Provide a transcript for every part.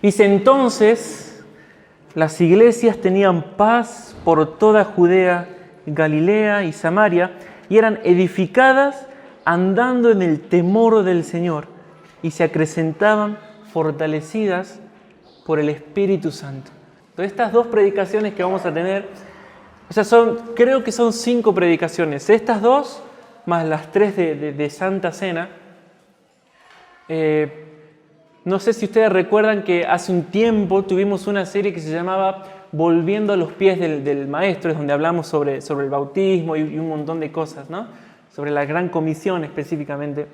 Dice, entonces las iglesias tenían paz por toda Judea, Galilea y Samaria, y eran edificadas andando en el temor del Señor, y se acrecentaban fortalecidas por el Espíritu Santo. Entonces, estas dos predicaciones que vamos a tener, creo que son 5 predicaciones. Estas 2, más las 3 de Santa Cena. No sé si ustedes recuerdan que hace un tiempo tuvimos una serie que se llamaba Volviendo a los pies del Maestro, es donde hablamos sobre el bautismo y un montón de cosas, ¿no? Sobre la Gran Comisión específicamente.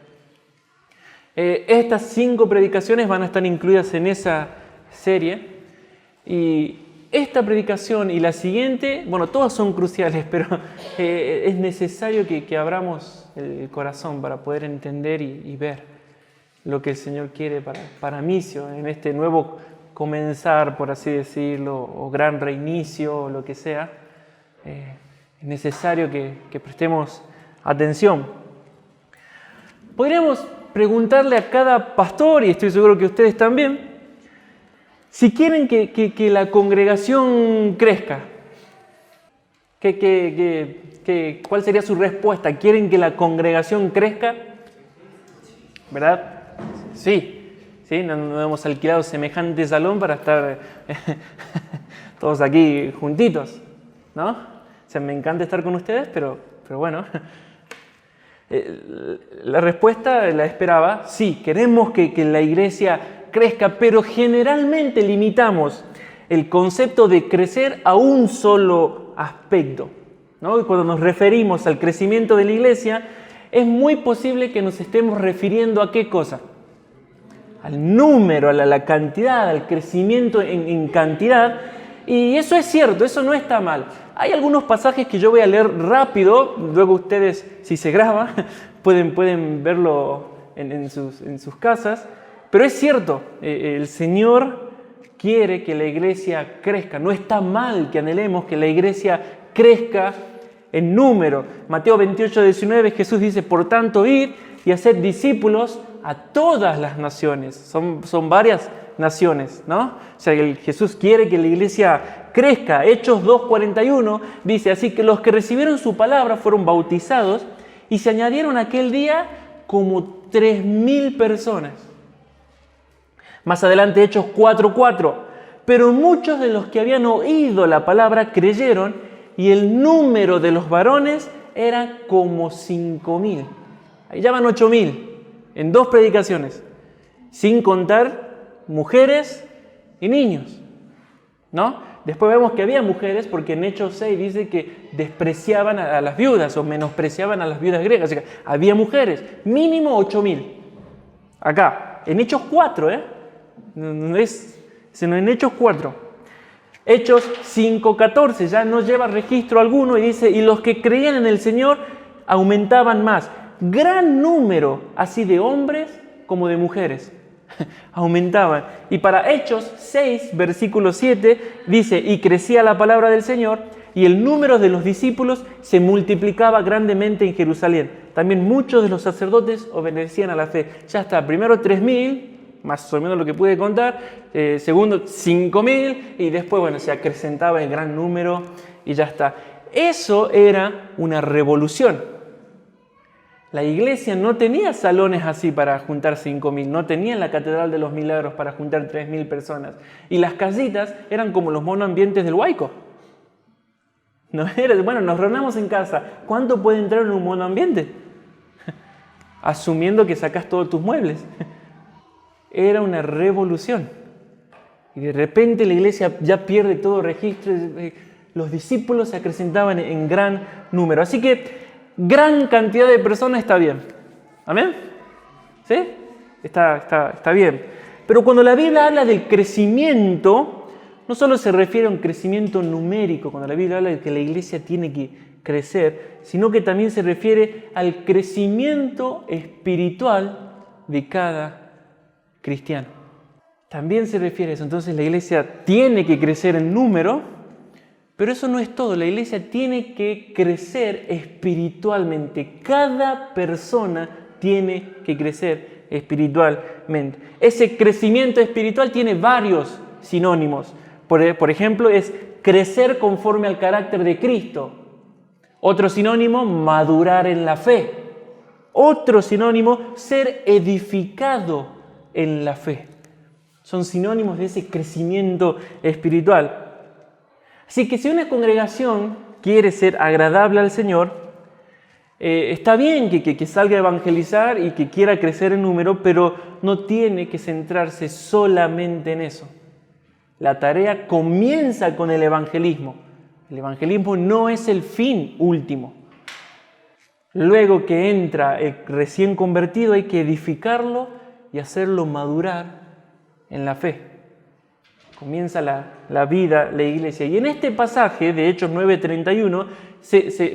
Estas 5 predicaciones van a estar incluidas en esa serie. Y esta predicación y la siguiente, bueno, todas son cruciales, pero es necesario que abramos el corazón para poder entender y ver lo que el Señor quiere para Misio, en este nuevo comenzar, por así decirlo, o gran reinicio, o lo que sea. Es necesario que prestemos atención. Podríamos preguntarle a cada pastor, y estoy seguro que ustedes también, si quieren que la congregación crezca. ¿Cuál sería su respuesta? ¿Quieren que la congregación crezca? ¿Verdad? Sí, no hemos alquilado semejante salón para estar todos aquí juntitos, ¿no? O sea, me encanta estar con ustedes, pero bueno. La respuesta la esperaba, sí, queremos que la iglesia crezca, pero generalmente limitamos el concepto de crecer a un solo aspecto, ¿no? Y cuando nos referimos al crecimiento de la iglesia, es muy posible que nos estemos refiriendo a ¿qué cosa? Al número, a la cantidad, al crecimiento en cantidad. Y eso es cierto, eso no está mal. Hay algunos pasajes que yo voy a leer rápido, luego ustedes, si se graba, pueden verlo en sus casas. Pero es cierto, el Señor quiere que la iglesia crezca. No está mal que anhelemos que la iglesia crezca en número. Mateo 28:19, Jesús dice, por tanto, id y haced discípulos a todas las naciones. Son varias naciones, ¿no? O sea, Jesús quiere que la iglesia crezca. Hechos 2:41 dice, así que los que recibieron su palabra fueron bautizados y se añadieron aquel día como 3.000 personas. Más adelante, Hechos 4:4, pero muchos de los que habían oído la palabra creyeron y el número de los varones era como 5.000. Ahí ya van 8.000 en 2 predicaciones, sin contar mujeres y niños, ¿no? Después vemos que había mujeres porque en Hechos 6 dice que despreciaban a las viudas o menospreciaban a las viudas griegas. O sea, había mujeres, mínimo 8.000. Acá, en Hechos 4, sino en Hechos 4. Hechos 5:14 ya no lleva registro alguno y dice, y los que creían en el Señor aumentaban más. Gran número, así de hombres como de mujeres, aumentaban. Y para Hechos 6, versículo 7, dice, y crecía la palabra del Señor, y el número de los discípulos se multiplicaba grandemente en Jerusalén. También muchos de los sacerdotes obedecían a la fe. Ya está, primero 3.000, más o menos lo que pude contar, segundo 5.000, y después, se acrecentaba el gran número, y ya está. Eso era una revolución. La iglesia no tenía salones así para juntar 5.000, no tenía la Catedral de los Milagros para juntar 3.000 personas. Y las casitas eran como los monoambientes del Huayco. No era, nos reunamos en casa. ¿Cuánto puede entrar en un monoambiente? Asumiendo que sacas todos tus muebles. Era una revolución. Y de repente la iglesia ya pierde todo registro. Los discípulos se acrecentaban en gran número. Así que gran cantidad de personas está bien. ¿Amén? ¿Sí? Está bien. Pero cuando la Biblia habla del crecimiento, no solo se refiere a un crecimiento numérico, cuando la Biblia habla de que la iglesia tiene que crecer, sino que también se refiere al crecimiento espiritual de cada cristiano. También se refiere a eso. Entonces la iglesia tiene que crecer en número, pero eso no es todo. La iglesia tiene que crecer espiritualmente. Cada persona tiene que crecer espiritualmente. Ese crecimiento espiritual tiene varios sinónimos. Por ejemplo, es crecer conforme al carácter de Cristo. Otro sinónimo, madurar en la fe. Otro sinónimo, ser edificado en la fe. Son sinónimos de ese crecimiento espiritual. Así que si una congregación quiere ser agradable al Señor, está bien que salga a evangelizar y que quiera crecer en número, pero no tiene que centrarse solamente en eso. La tarea comienza con el evangelismo. El evangelismo no es el fin último. Luego que entra el recién convertido, hay que edificarlo y hacerlo madurar en la fe. Comienza la vida, la iglesia. Y en este pasaje de Hechos 9:31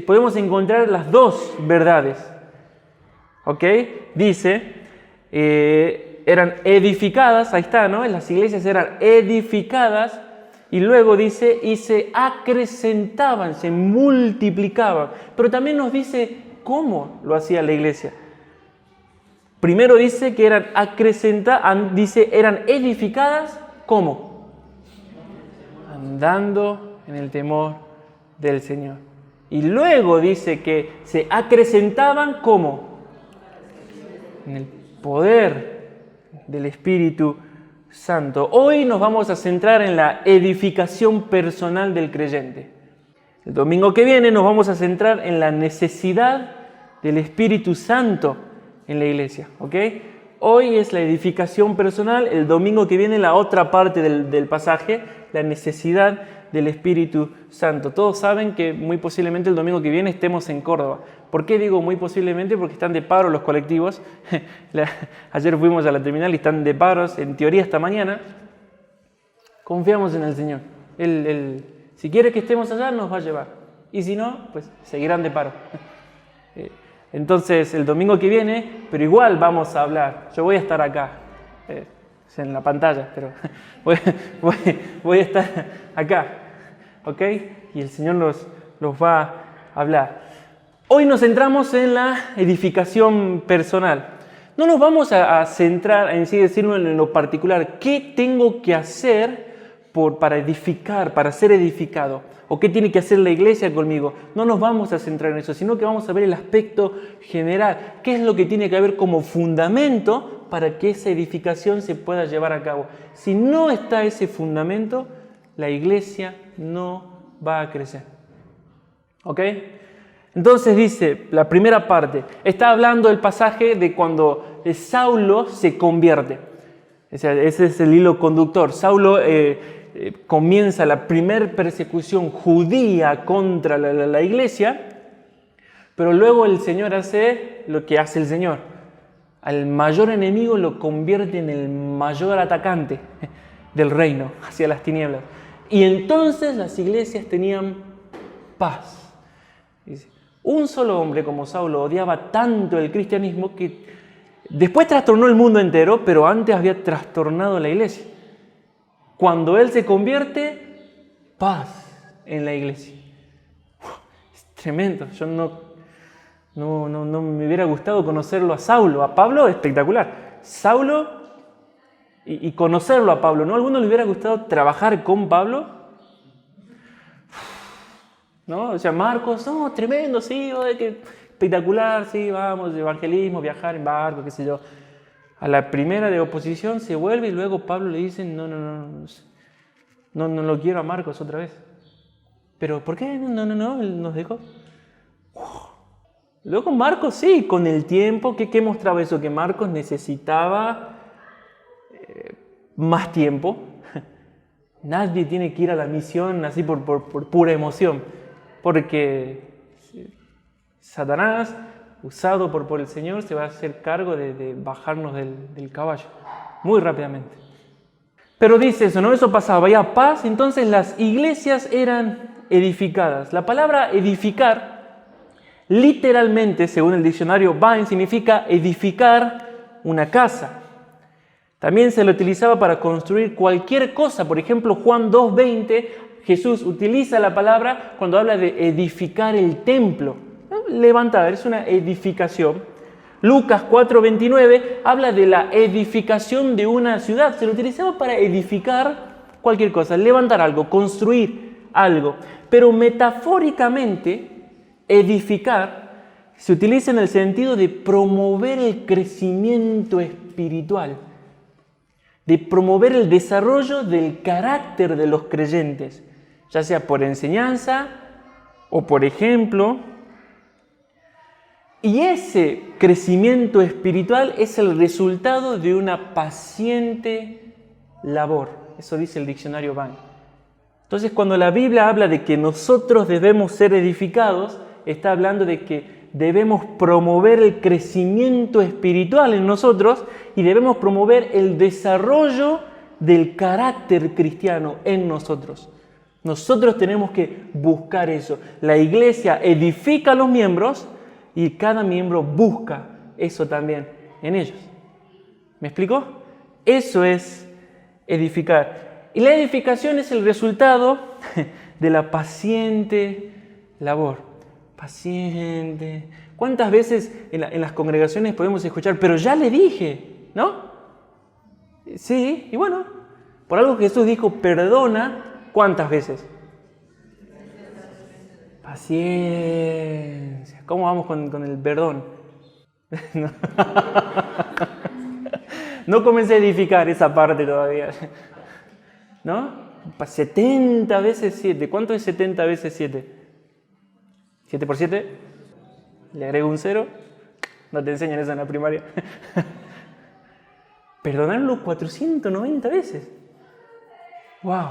podemos encontrar las dos verdades. ¿Ok? Dice, eran edificadas, ahí está, ¿no? Las iglesias eran edificadas y luego dice, y se acrecentaban, se multiplicaban. Pero también nos dice cómo lo hacía la iglesia. Primero dice que eran eran edificadas, ¿cómo? Andando en el temor del Señor. Y luego dice que se acrecentaban, ¿cómo? En el poder del Espíritu Santo. Hoy nos vamos a centrar en la edificación personal del creyente. El domingo que viene nos vamos a centrar en la necesidad del Espíritu Santo en la iglesia, ¿ok? Hoy es la edificación personal, el domingo que viene la otra parte del pasaje, la necesidad del Espíritu Santo. Todos saben que muy posiblemente el domingo que viene estemos en Córdoba. ¿Por qué digo muy posiblemente? Porque están de paro los colectivos. Ayer fuimos a la terminal y están de paros, en teoría hasta mañana. Confiamos en el Señor. Él, si quiere que estemos allá, nos va a llevar. Y si no, pues seguirán de paro. Entonces, el domingo que viene, pero igual vamos a hablar. Yo voy a estar acá, en la pantalla, pero voy a estar acá, ¿ok? Y el Señor los va a hablar. Hoy nos centramos en la edificación personal. No nos vamos a centrar en sí decirlo en lo particular. ¿Qué tengo que hacer para edificar, para ser edificado? ¿O qué tiene que hacer la iglesia conmigo? No nos vamos a centrar en eso, sino que vamos a ver el aspecto general. ¿Qué es lo que tiene que haber como fundamento para que esa edificación se pueda llevar a cabo? Si no está ese fundamento, la iglesia no va a crecer. ¿Ok? Entonces dice, la primera parte, está hablando el pasaje de cuando Saulo se convierte. Ese es el hilo conductor. Saulo comienza la primer persecución judía contra la iglesia, pero luego el Señor hace lo que hace el Señor. Al mayor enemigo lo convierte en el mayor atacante del reino, hacia las tinieblas. Y entonces las iglesias tenían paz. Un solo hombre como Saulo odiaba tanto el cristianismo que después trastornó el mundo entero, pero antes había trastornado la iglesia. Cuando él se convierte, paz en la iglesia. Es tremendo. Yo no me hubiera gustado conocerlo a Saulo. A Pablo, espectacular. Saulo y conocerlo a Pablo, ¿no? ¿A alguno le hubiera gustado trabajar con Pablo? ¿No? O sea, Marcos, no, tremendo, sí, espectacular, sí, vamos, evangelismo, viajar en barco, qué sé yo. A la primera de oposición se vuelve y luego Pablo le dice, no lo quiero a Marcos otra vez. ¿Pero por qué? No, él nos dejó. Luego Marcos sí, con el tiempo, ¿qué mostraba eso? Que Marcos necesitaba más tiempo. Nadie tiene que ir a la misión así por pura emoción, porque Satanás, usado por el Señor, se va a hacer cargo de bajarnos del caballo muy rápidamente. Pero dice eso, ¿no? Eso pasaba, había paz, entonces las iglesias eran edificadas. La palabra edificar, literalmente, según el diccionario Vine, significa edificar una casa. También se lo utilizaba para construir cualquier cosa. Por ejemplo, Juan 2:20, Jesús utiliza la palabra cuando habla de edificar el templo. Levantar, es una edificación. Lucas 4:29 habla de la edificación de una ciudad. Se lo utilizaba para edificar cualquier cosa, levantar algo, construir algo. Pero metafóricamente, edificar se utiliza en el sentido de promover el crecimiento espiritual, de promover el desarrollo del carácter de los creyentes, ya sea por enseñanza o por ejemplo. Y ese crecimiento espiritual es el resultado de una paciente labor. Eso dice el diccionario Bang. Entonces, cuando la Biblia habla de que nosotros debemos ser edificados, está hablando de que debemos promover el crecimiento espiritual en nosotros y debemos promover el desarrollo del carácter cristiano en nosotros. Nosotros tenemos que buscar eso. La iglesia edifica a los miembros y cada miembro busca eso también en ellos. ¿Me explicó? Eso es edificar. Y la edificación es el resultado de la paciente labor. Paciente. ¿Cuántas veces en las congregaciones podemos escuchar, pero ya le dije, ¿no? Sí, y bueno, por algo que Jesús dijo, perdona, ¿cuántas veces? Paciencia. ¿Cómo vamos con el perdón? No comencé a edificar esa parte todavía. ¿No? 70 veces 7. ¿Cuánto es 70 veces 7? ¿7 por 7? Le agrego un 0. No te enseñan eso en la primaria. Perdonarlo 490 veces. ¡Wow!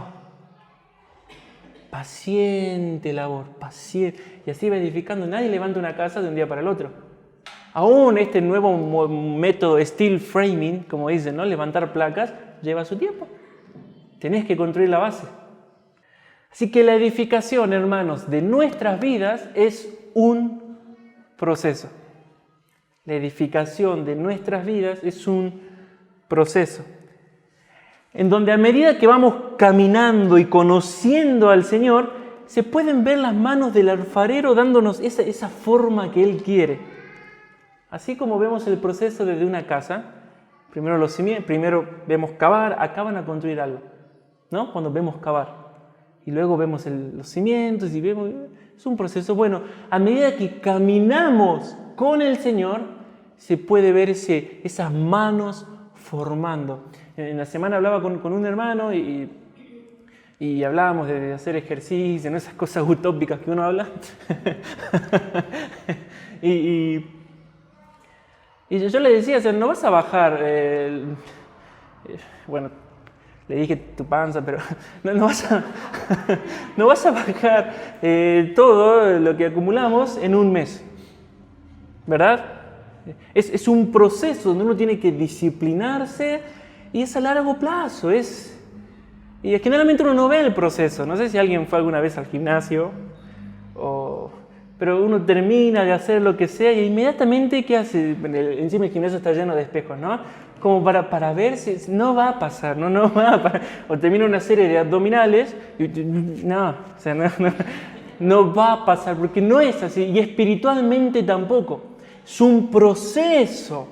Paciente labor, paciente. Y así va edificando. Nadie levanta una casa de un día para el otro. Aún este nuevo método steel framing, como dicen, ¿no? Levantar placas, lleva su tiempo. Tenés que construir la base. Así que la edificación, hermanos, de nuestras vidas es un proceso. La edificación de nuestras vidas es un proceso. En donde a medida que vamos caminando y conociendo al Señor, se pueden ver las manos del alfarero dándonos esa forma que Él quiere. Así como vemos el proceso desde una casa, primero vemos cavar, acá van a construir algo, ¿no? Cuando vemos cavar. Y luego vemos los cimientos y vemos... Es un proceso. Bueno, a medida que caminamos con el Señor, se puede ver esas manos formando. En la semana hablaba con un hermano y hablábamos de hacer ejercicio, ¿no? Esas cosas utópicas que uno habla. y yo le decía, o sea, no vas a bajar, bueno, le dije tu panza, pero no vas a bajar todo lo que acumulamos en un mes, ¿verdad? Es un proceso donde uno tiene que disciplinarse y es a largo plazo. Y generalmente uno no ve el proceso. No sé si alguien fue alguna vez al gimnasio, pero uno termina de hacer lo que sea y inmediatamente, ¿qué hace? Encima el gimnasio está lleno de espejos, ¿no? Como para ver si no va a pasar, no va a pasar. O termina una serie de abdominales y no va a pasar, porque no es así. Y espiritualmente tampoco. Es un proceso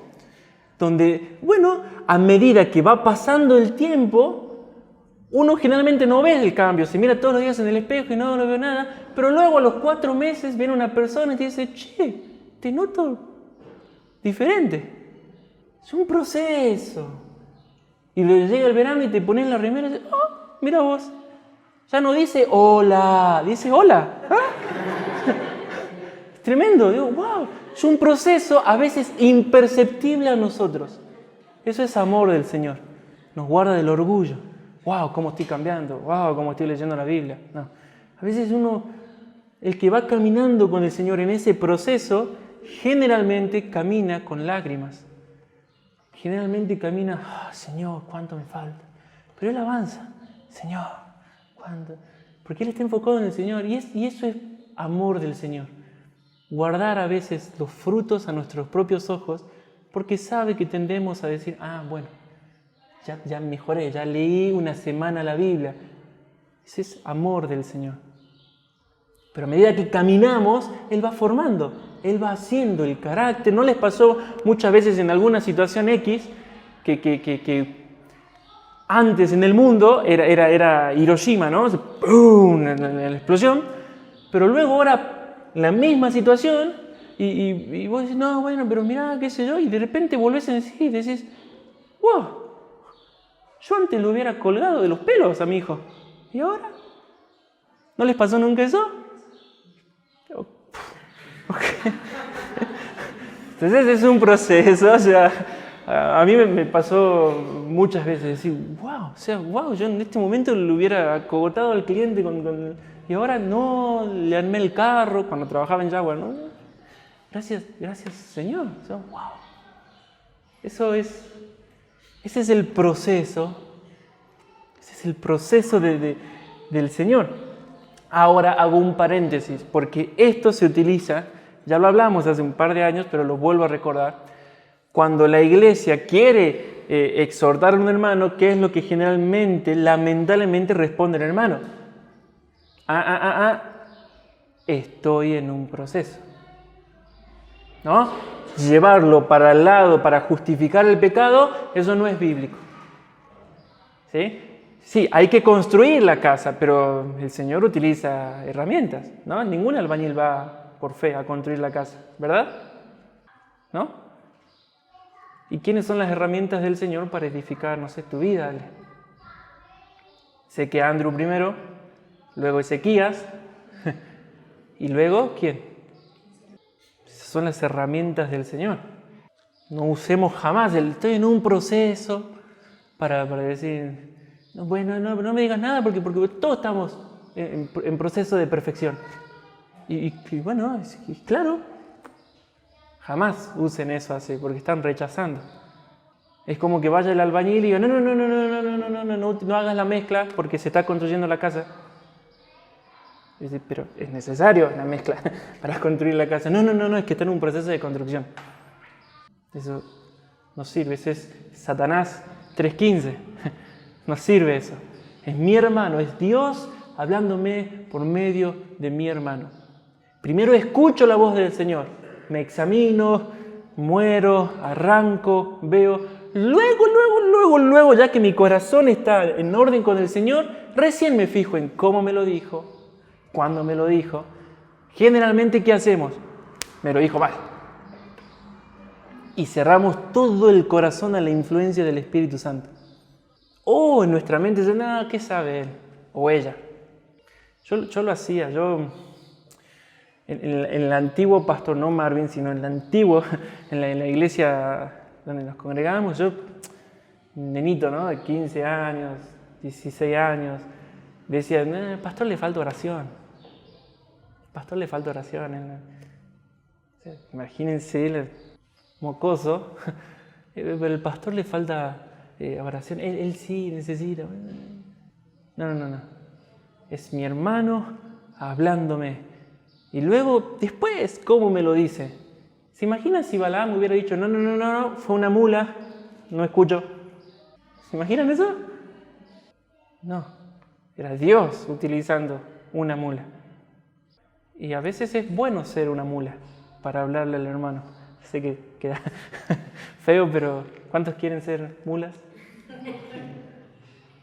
donde, bueno, a medida que va pasando el tiempo, uno generalmente no ve el cambio, se mira todos los días en el espejo y no veo nada, pero luego a los 4 meses viene una persona y te dice, che, te noto diferente. Es un proceso. Y luego llega el verano y te pones la remera y dices, oh, mira vos. Ya no dice hola, dice hola. ¿Ah? Es tremendo, digo, wow. Es un proceso a veces imperceptible a nosotros. Eso es amor del Señor. Nos guarda del orgullo. Wow, cómo estoy cambiando. Wow, cómo estoy leyendo la Biblia. No. A veces el que va caminando con el Señor en ese proceso, generalmente camina con lágrimas. Generalmente camina, Señor, ¿cuánto me falta? Pero Él avanza. Señor, ¿cuánto? Porque Él está enfocado en el Señor. Y eso es amor del Señor. Guardar a veces los frutos a nuestros propios ojos, porque sabe que tendemos a decir, bueno, ya mejoré, ya leí una semana la Biblia. Ese es amor del Señor. Pero a medida que caminamos, Él va formando Él va haciendo el carácter. ¿No les pasó muchas veces en alguna situación X que antes en el mundo era Hiroshima, ¿no? ¡Pum! La explosión. Pero luego ahora la misma situación y vos decís, no, bueno, pero mirá, qué sé yo, y de repente volvés en sí y decís, wow, yo antes lo hubiera colgado de los pelos a mi hijo. ¿Y ahora? ¿No les pasó nunca eso? Okay. Entonces es un proceso, o sea, a mí me pasó muchas veces decir, wow, yo en este momento le hubiera acogotado al cliente y ahora no, le armé el carro cuando trabajaba en Jaguar, ¿no? Gracias Señor, o sea, wow. Ese es el proceso, del Señor. Ahora hago un paréntesis, porque esto se utiliza, ya lo hablamos hace un par de años, pero lo vuelvo a recordar, cuando la iglesia quiere exhortar a un hermano, ¿qué es lo que generalmente, lamentablemente responde el hermano? Estoy en un proceso. ¿No? Llevarlo para el lado, para justificar el pecado, eso no es bíblico. ¿Sí? Sí, hay que construir la casa, pero el Señor utiliza herramientas, ¿no? Ningún albañil va por fe a construir la casa, ¿verdad? ¿No? ¿Y quiénes son las herramientas del Señor para edificar, no sé, tu vida? Sé que Andrew primero, luego Ezequías, y luego, ¿quién? Esas son las herramientas del Señor. No usemos jamás estoy en un proceso para decir, no me digas nada porque todos estamos en proceso de perfección. Y bueno, claro, jamás usen eso así porque están rechazando. Es como que vaya el albañil y diga, no hagas la mezcla porque se está construyendo la casa. Y dice, pero es necesario la mezcla para construir la casa. No, es que está en un proceso de construcción. Eso no sirve, ese es Satanás 3:15. No sirve eso. Es mi hermano, es Dios hablándome por medio de mi hermano. Primero escucho la voz del Señor, me examino, muero, arranco, veo. Luego, ya que mi corazón está en orden con el Señor, recién me fijo en cómo me lo dijo, cuándo me lo dijo. Generalmente, ¿qué hacemos? Me lo dijo mal. Y cerramos todo el corazón a la influencia del Espíritu Santo. O en nuestra mente dice, no, ¿qué sabe él o ella? Yo lo hacía, en el antiguo pastor, no Marvin, sino en el antiguo, en la iglesia donde nos congregábamos, yo, nenito, ¿no? De 15 años, 16 años, decía, al pastor le falta oración. Al pastor le falta oración. O sea, imagínense el mocoso, pero el pastor le falta oración. Él sí necesita. No. Es mi hermano hablándome. Y luego, después, ¿cómo me lo dice? ¿Se imaginan si Balaam hubiera dicho, no, fue una mula, no escucho? ¿Se imaginan eso? No, era Dios utilizando una mula. Y a veces es bueno ser una mula para hablarle al hermano. Sé que queda feo, pero ¿cuántos quieren ser mulas?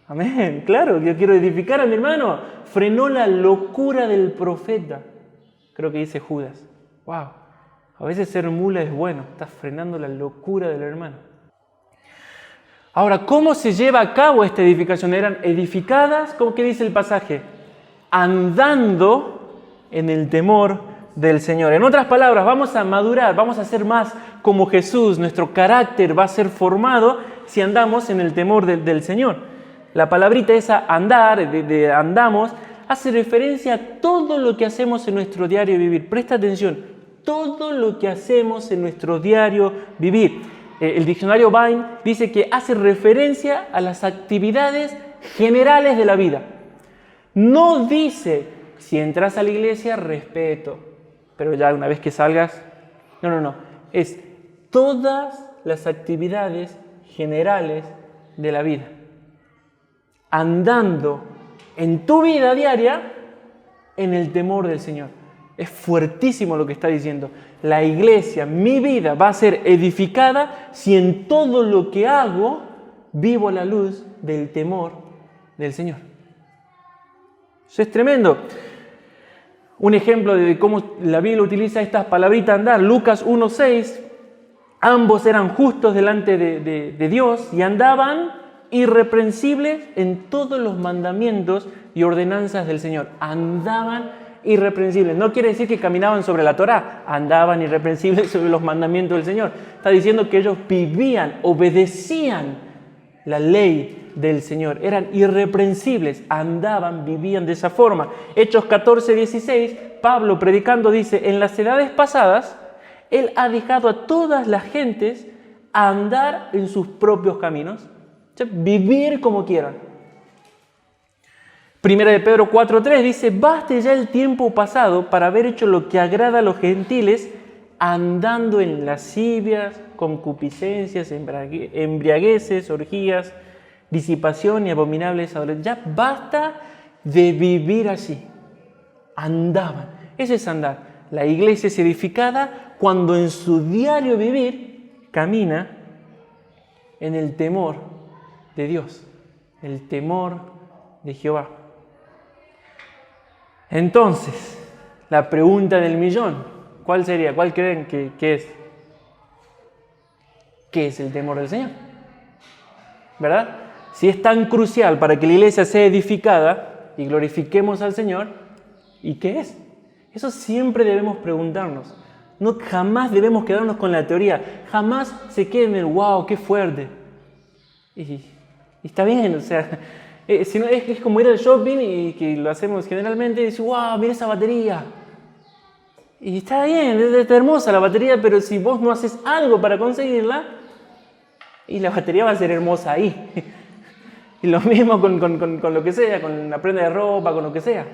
Amén, claro, yo quiero edificar a mi hermano. Frenó la locura del profeta. Creo que dice Judas. Wow, a veces ser mula es bueno, estás frenando la locura del hermano. Ahora, ¿cómo se lleva a cabo esta edificación? Eran edificadas, ¿cómo que dice el pasaje? Andando en el temor del Señor. En otras palabras, vamos a madurar, vamos a ser más como Jesús. Nuestro carácter va a ser formado si andamos en el temor del Señor. La palabrita esa andar, de andamos, hace referencia a todo lo que hacemos en nuestro diario vivir. Presta atención, todo lo que hacemos en nuestro diario vivir. El diccionario Vine dice que hace referencia a las actividades generales de la vida. No dice, si entras a la iglesia, respeto, pero ya una vez que salgas, no. Es todas las actividades generales de la vida. Andando en tu vida diaria en el temor del Señor. Es fuertísimo lo que está diciendo. la iglesia, mi vida va a ser edificada si en todo lo que hago vivo a la luz del temor del Señor. Eso es tremendo. Un ejemplo de cómo la Biblia utiliza estas palabritas andar, Lucas 1:6, ambos eran justos delante de Dios y andaban irreprensibles en todos los mandamientos y ordenanzas del Señor. Andaban irreprensibles. No quiere decir que caminaban sobre la Torá, andaban irreprensibles sobre los mandamientos del Señor. Está diciendo que ellos vivían, obedecían la ley del Señor. Eran irreprensibles, andaban, vivían de esa forma. Hechos 14:16, Pablo predicando dice, en las edades pasadas, Él ha dejado a todas las gentes a andar en sus propios caminos, o sea, vivir como quieran. Primera de Pedro 4:3 dice, baste ya el tiempo pasado para haber hecho lo que agrada a los gentiles, andando en lascivias, concupiscencias, embriagueces, orgías, disipación y abominables adoraciones. Ya basta de vivir así. Andaban. Ese es andar. La iglesia es edificada cuando en su diario vivir camina en el temor de Dios, el temor de Jehová. Entonces, la pregunta del millón, ¿cuál sería? ¿Cuál creen que es? ¿Qué es el temor del Señor? ¿Verdad? Si es tan crucial para que la iglesia sea edificada y glorifiquemos al Señor, ¿y qué es? Eso siempre debemos preguntarnos. No, jamás debemos quedarnos con la teoría. Jamás se queden en el wow, qué fuerte. Y está bien, o sea, si no, es como ir al shopping y que lo hacemos generalmente y decir, wow, mira esa batería. Y está bien, está hermosa la batería, pero si vos no haces algo para conseguirla, y la batería va a ser hermosa ahí. Y lo mismo con lo que sea, con la prenda de ropa, con lo que sea.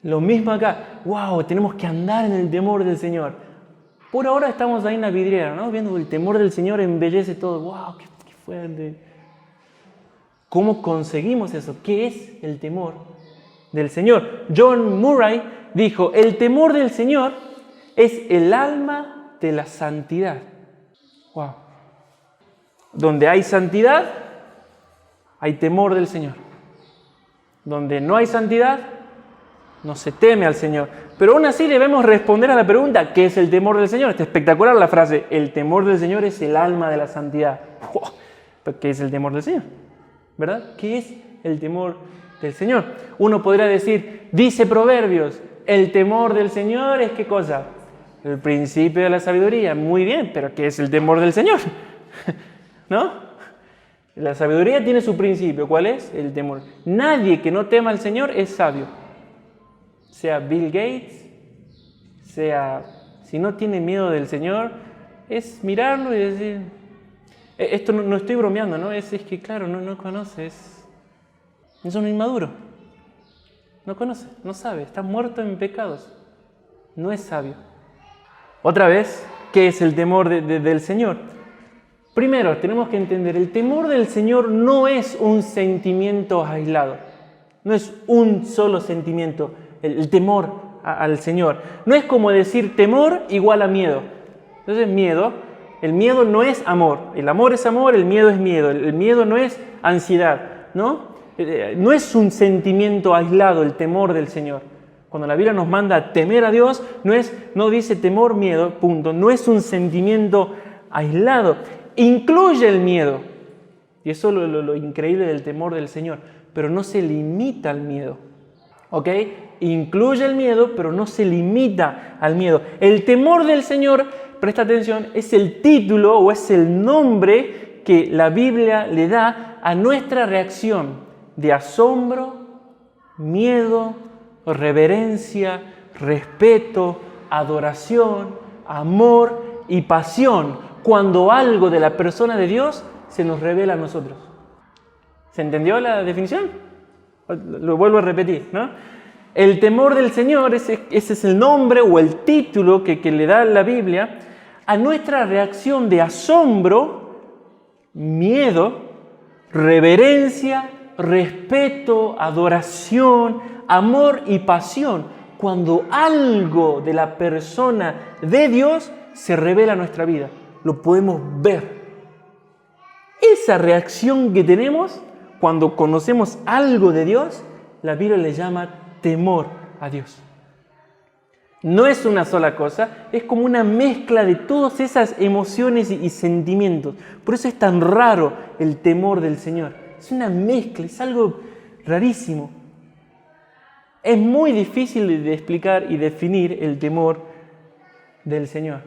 Lo mismo acá. Wow, tenemos que andar en el temor del Señor. Por ahora estamos ahí en la vidriera, ¿no? Viendo el temor del Señor embellece todo. Wow, qué fuerte. ¿Cómo conseguimos eso? ¿Qué es el temor del Señor? John Murray dijo, el temor del Señor es el alma de la santidad. Wow. Donde hay santidad, hay temor del Señor. Donde no hay santidad, no se teme al Señor. Pero aún así debemos responder a la pregunta, ¿qué es el temor del Señor? Está espectacular la frase, el temor del Señor es el alma de la santidad. Wow. ¿Pero qué es el temor del Señor? ¿Verdad? ¿Qué es el temor del Señor? Uno podría decir, dice Proverbios, el temor del Señor es ¿qué cosa? El principio de la sabiduría. Muy bien, pero ¿qué es el temor del Señor? ¿No? La sabiduría tiene su principio. ¿Cuál es? El temor. Nadie que no tema al Señor es sabio. Sea Bill Gates, sea, si no tiene miedo del Señor, es mirarlo y decir, esto no estoy bromeando, ¿no? Es que claro, no conoce, es un inmaduro. No conoce, no sabe, está muerto en pecados. No es sabio. Otra vez, ¿qué es el temor del Señor? Primero, tenemos que entender, el temor del Señor no es un sentimiento aislado. No es un solo sentimiento, el temor al Señor. No es como decir temor igual a miedo. Entonces, el miedo no es amor. El amor es amor, el miedo es miedo. El miedo no es ansiedad, ¿no? No es un sentimiento aislado el temor del Señor. Cuando la Biblia nos manda a temer a Dios, no dice temor, miedo, punto. No es un sentimiento aislado. Incluye el miedo. Y eso es lo increíble del temor del Señor. Pero no se limita al miedo. ¿Ok? Incluye el miedo, pero no se limita al miedo. El temor del Señor, presta atención, es el título o es el nombre que la Biblia le da a nuestra reacción de asombro, miedo, reverencia, respeto, adoración, amor y pasión cuando algo de la persona de Dios se nos revela a nosotros. ¿Se entendió la definición? Lo vuelvo a repetir, ¿no? El temor del Señor, ese es el nombre o el título que le da la Biblia a nuestra reacción de asombro, miedo, reverencia, respeto, adoración, amor y pasión cuando algo de la persona de Dios se revela a nuestra vida. Lo podemos ver. Esa reacción que tenemos cuando conocemos algo de Dios, la Biblia le llama temor a Dios. No es una sola cosa, es como una mezcla de todas esas emociones y sentimientos. Por eso es tan raro el temor del Señor. Es una mezcla, es algo rarísimo. Es muy difícil de explicar y definir el temor del Señor.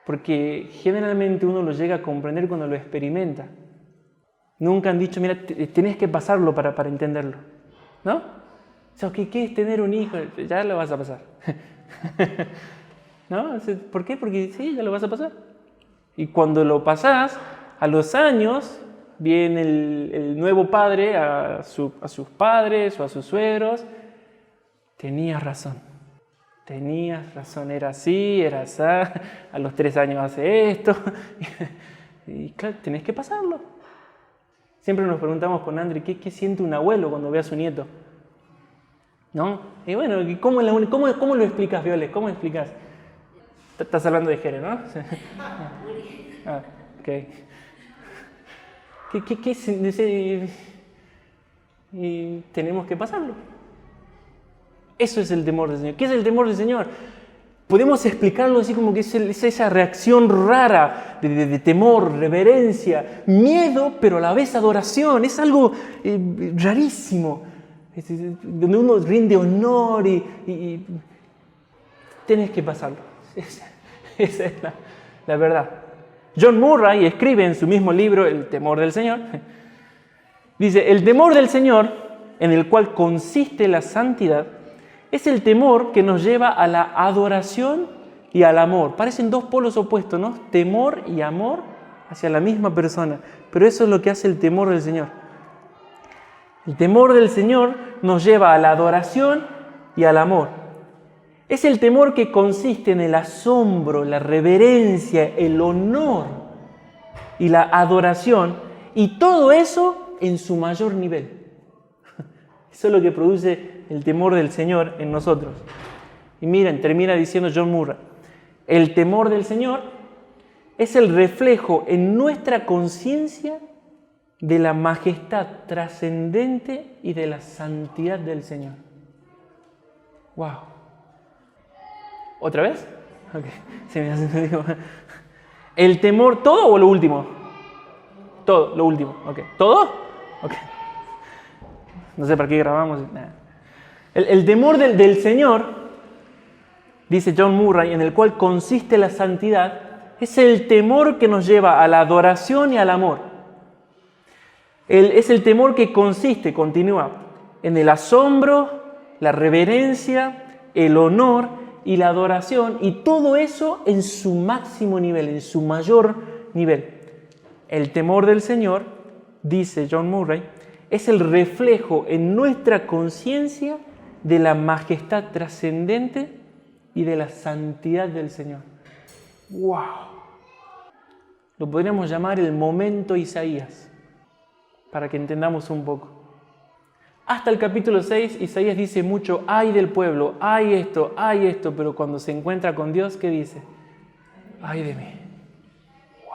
Porque generalmente uno lo llega a comprender cuando lo experimenta. Nunca han dicho, mira, tenés que pasarlo para entenderlo. ¿No? O sea, ¿qué es tener un hijo? Ya lo vas a pasar. ¿No? ¿Por qué? Porque sí, ya lo vas a pasar. Y cuando lo pasás, a los años, viene el nuevo padre a sus padres o a sus suegros. Tenías razón, era así, era así. A los 3 años hace esto. Y claro, tenés que pasarlo. Siempre nos preguntamos con André, ¿qué siente un abuelo cuando ve a su nieto? ¿No? Y bueno, ¿cómo lo explicas, Violet? ¿Cómo explicas? Estás hablando de Jere, ¿no? Ah, ok. Y tenemos que pasarlo. Eso es el temor del Señor. ¿Qué es el temor del Señor? Podemos explicarlo así como que es esa reacción rara de temor, reverencia, miedo, pero a la vez adoración. Es algo rarísimo, donde uno rinde honor y tienes que pasarlo. Esa es la verdad. John Murray escribe en su mismo libro, El temor del Señor, dice, el temor del Señor, en el cual consiste la santidad, es el temor que nos lleva a la adoración y al amor. Parecen dos polos opuestos, ¿no? Temor y amor hacia la misma persona. Pero eso es lo que hace el temor del Señor. El temor del Señor nos lleva a la adoración y al amor. Es el temor que consiste en el asombro, la reverencia, el honor y la adoración. Y todo eso en su mayor nivel. Eso es lo que produce el temor del Señor en nosotros. Y miren, termina diciendo John Murray, el temor del Señor es el reflejo en nuestra conciencia de la majestad trascendente y de la santidad del Señor. ¡Wow! ¿Otra vez? Ok. El temor, ¿todo o lo último? Todo, lo último. Ok. ¿Todo? Ok. No sé para qué grabamos. Nah. El temor del Señor, dice John Murray, en el cual consiste la santidad, es el temor que nos lleva a la adoración y al amor. Es el temor que consiste, continúa, en el asombro, la reverencia, el honor y la adoración, y todo eso en su máximo nivel, en su mayor nivel. El temor del Señor, dice John Murray, es el reflejo en nuestra conciencia de la majestad trascendente y de la santidad del Señor. ¡Wow! Lo podríamos llamar el momento Isaías, para que entendamos un poco. Hasta el capítulo 6, Isaías dice mucho, ay del pueblo, ay esto, pero cuando se encuentra con Dios, ¿qué dice? Ay de mí. Wow.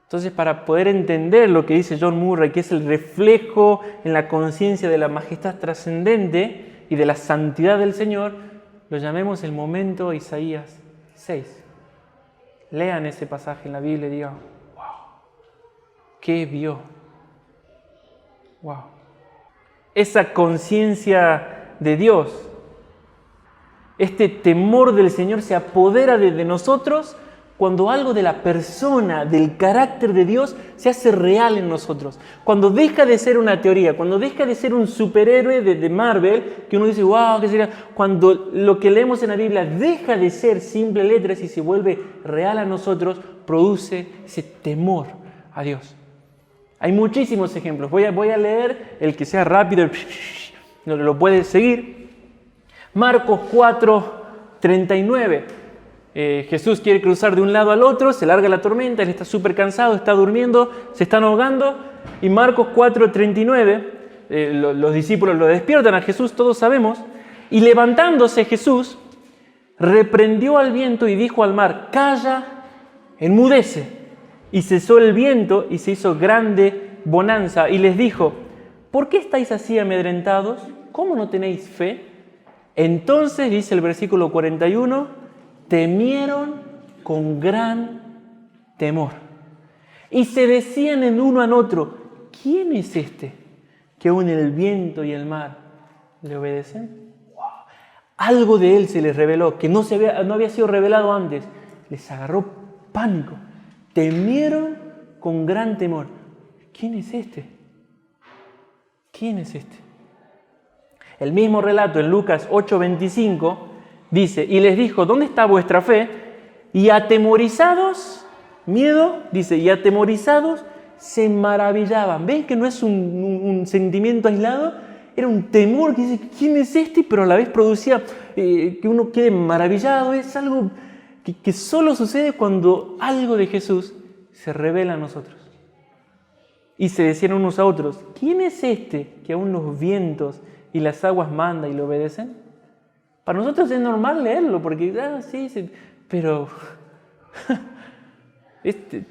Entonces, para poder entender lo que dice John Murray, que es el reflejo en la conciencia de la majestad trascendente y de la santidad del Señor, lo llamemos el momento Isaías 6. Lean ese pasaje en la Biblia y digan, wow, ¿qué vio? Wow. Esa conciencia de Dios, este temor del Señor se apodera de nosotros cuando algo de la persona, del carácter de Dios se hace real en nosotros. Cuando deja de ser una teoría, cuando deja de ser un superhéroe de Marvel, que uno dice, wow, ¿qué sería? Cuando lo que leemos en la Biblia deja de ser simples letras y se vuelve real a nosotros, produce ese temor a Dios. Hay muchísimos ejemplos. Voy a leer el que sea rápido, lo puedes seguir. Marcos 4:39. Jesús quiere cruzar de un lado al otro, se larga la tormenta, él está súper cansado, está durmiendo, se están ahogando. Y Marcos 4:39, los discípulos lo despiertan a Jesús, todos sabemos. Y levantándose Jesús, reprendió al viento y dijo al mar: calla, enmudece. Y cesó el viento y se hizo grande bonanza. Y les dijo: ¿por qué estáis así amedrentados? ¿Cómo no tenéis fe? Entonces, dice el versículo 41, temieron con gran temor. Y se decían el uno al otro: ¿quién es este que aún el viento y el mar le obedecen? ¡Wow! Algo de él se les reveló que no había sido revelado antes. Les agarró pánico. Temieron con gran temor. ¿Quién es este? ¿Quién es este? El mismo relato en Lucas 8:25 dice: y les dijo: ¿dónde está vuestra fe? Y atemorizados, miedo, dice, y atemorizados se maravillaban. ¿Ven que no es un sentimiento aislado? Era un temor que dice: ¿quién es este? Pero a la vez producía que uno quede maravillado. Es algo que solo sucede cuando algo de Jesús se revela a nosotros. Y se decían unos a otros: ¿quién es este que aún los vientos y las aguas manda y le obedecen? Para nosotros es normal leerlo, porque, sí, pero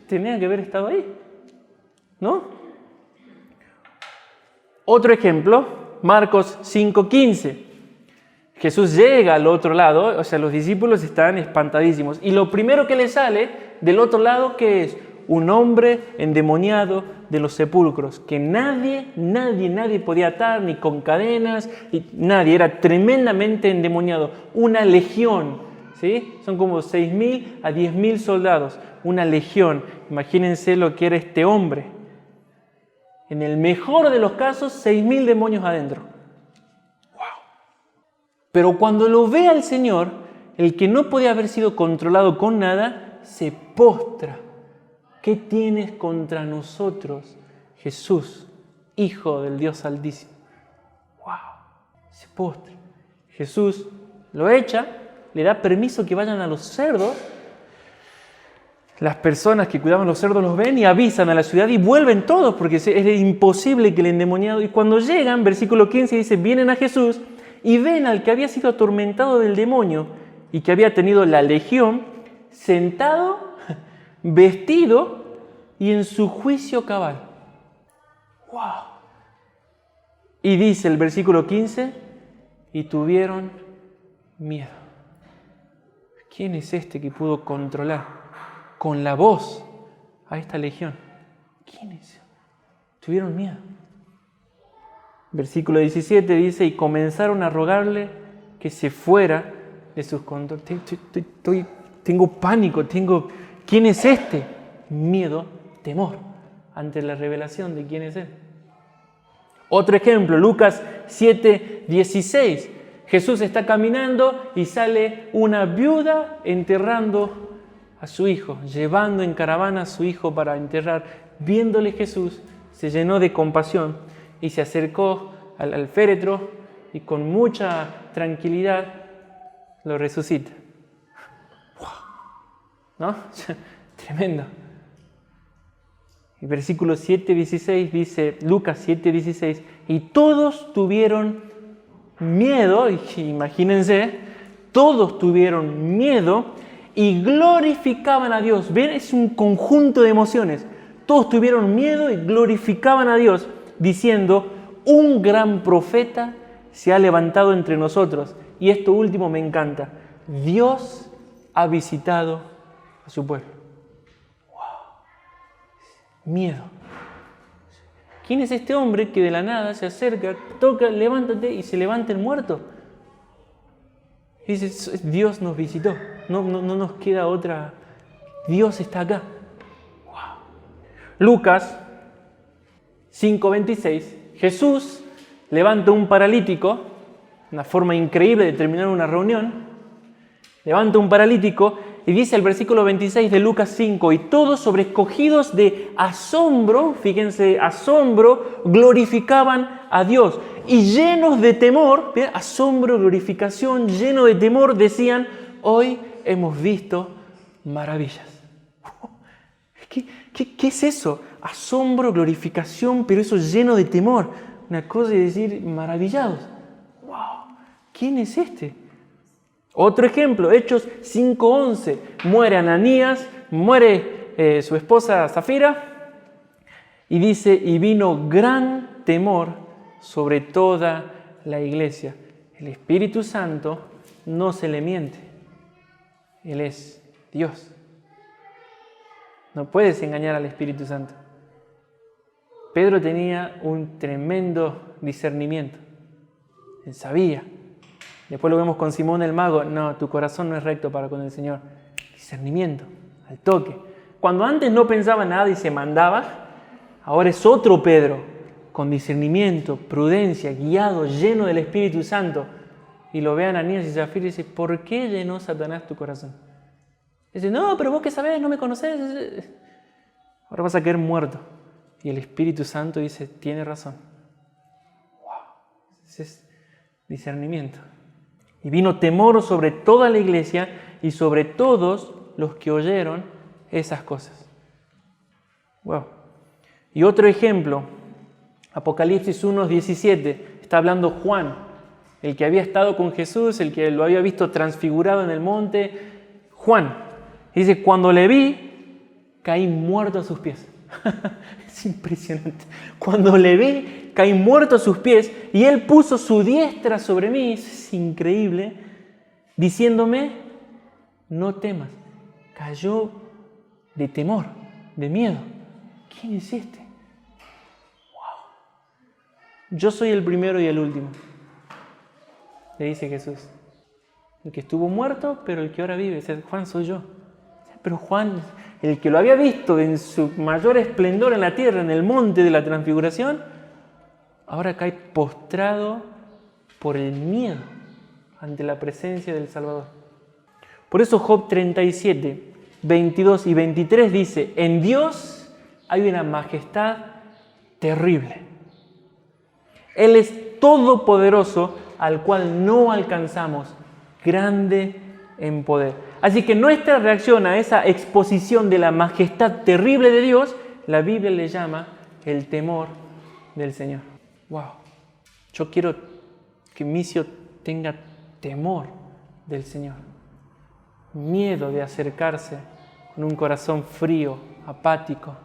tenía que haber estado ahí, ¿no? Otro ejemplo, Marcos 5:15. Jesús llega al otro lado, o sea, los discípulos están espantadísimos. Y lo primero que les sale del otro lado, ¿qué es? Un hombre endemoniado de los sepulcros, que nadie podía atar, ni con cadenas, y nadie, era tremendamente endemoniado. Una legión, ¿sí? Son como 6.000 a 10.000 soldados, una legión. Imagínense lo que era este hombre. En el mejor de los casos, 6.000 demonios adentro. Pero cuando lo ve al Señor, el que no podía haber sido controlado con nada, se postra. ¿Qué tienes contra nosotros, Jesús, Hijo del Dios Altísimo? ¡Wow! Se postra. Jesús lo echa, le da permiso que vayan a los cerdos. Las personas que cuidaban los cerdos los ven y avisan a la ciudad y vuelven todos, porque es imposible que el endemoniado... Y cuando llegan, versículo 15 dice: vienen a Jesús y ven al que había sido atormentado del demonio y que había tenido la legión, sentado, vestido y en su juicio cabal. ¡Wow! Y dice el versículo 15: y tuvieron miedo. ¿Quién es este que pudo controlar con la voz a esta legión? ¿Quién es? Tuvieron miedo. Versículo 17 dice: y comenzaron a rogarle que se fuera de sus controles. Tengo pánico, ¿quién es este? Miedo, temor, ante la revelación de quién es él. Otro ejemplo, Lucas 7:16. Jesús está caminando y sale una viuda enterrando a su hijo, llevando en caravana a su hijo para enterrar. Viéndole Jesús, se llenó de compasión y se acercó al féretro y con mucha tranquilidad lo resucita. ¿No? Tremendo. El versículo 7:16 dice, Lucas 7:16, y todos tuvieron miedo, imagínense, todos tuvieron miedo y glorificaban a Dios. ¿Ven? Es un conjunto de emociones. Todos tuvieron miedo y glorificaban a Dios, diciendo: un gran profeta se ha levantado entre nosotros. Y esto último me encanta. Dios ha visitado a su pueblo. ¡Wow! Miedo. ¿Quién es este hombre que de la nada se acerca, toca, levántate y se levanta el muerto? Y dice: Dios nos visitó. No nos queda otra. Dios está acá. ¡Wow! Lucas 5:26. Jesús levanta un paralítico, una forma increíble de terminar una reunión. Levanta un paralítico y dice el versículo 26 de Lucas 5: y todos sobrecogidos de asombro, fíjense, asombro, glorificaban a Dios. Y llenos de temor, ¿bien? Asombro, glorificación, lleno de temor, decían: hoy hemos visto maravillas. ¿Qué es eso? Asombro, glorificación, pero eso lleno de temor. Una cosa es decir, maravillados. ¡Wow! ¿quién es este? Otro ejemplo, Hechos 5:11. Muere Ananías, muere su esposa Zafira, y dice, y vino gran temor sobre toda la iglesia. El Espíritu Santo no se le miente. Él es Dios. No puedes engañar al Espíritu Santo. Pedro tenía un tremendo discernimiento. Él sabía. Después lo vemos con Simón el mago. No, tu corazón no es recto para con el Señor. Discernimiento, al toque. Cuando antes no pensaba nada y se mandaba, ahora es otro Pedro, con discernimiento, prudencia, guiado, lleno del Espíritu Santo. Y lo ve a Ananías y Zafira y dice, ¿por qué llenó Satanás tu corazón? Dice, no, pero vos qué sabés, no me conocés. Ahora vas a caer muerto. Y el Espíritu Santo dice, tiene razón. Wow. Ese es discernimiento. Y vino temor sobre toda la iglesia y sobre todos los que oyeron esas cosas. Wow. Y otro ejemplo, Apocalipsis 1:17, está hablando Juan, el que había estado con Jesús, el que lo había visto transfigurado en el monte. Juan dice, cuando le vi, caí muerto a sus pies. Es impresionante. Cuando le vi, caí muerto a sus pies y él puso su diestra sobre mí, es increíble, diciéndome, no temas. Cayó de temor, de miedo. ¿Quién es este? Wow. Yo soy el primero y el último, le dice Jesús. El que estuvo muerto, pero el que ahora vive. Juan, soy yo. Pero Juan, el que lo había visto en su mayor esplendor en la tierra, en el monte de la transfiguración, ahora cae postrado por el miedo ante la presencia del Salvador. Por eso Job 37, 22 y 23 dice, en Dios hay una majestad terrible. Él es todopoderoso, al cual no alcanzamos, grande en poder. Así que nuestra reacción a esa exposición de la majestad terrible de Dios, la Biblia le llama el temor del Señor. ¡Wow! Yo quiero que Micio tenga temor del Señor. Miedo de acercarse con un corazón frío, apático,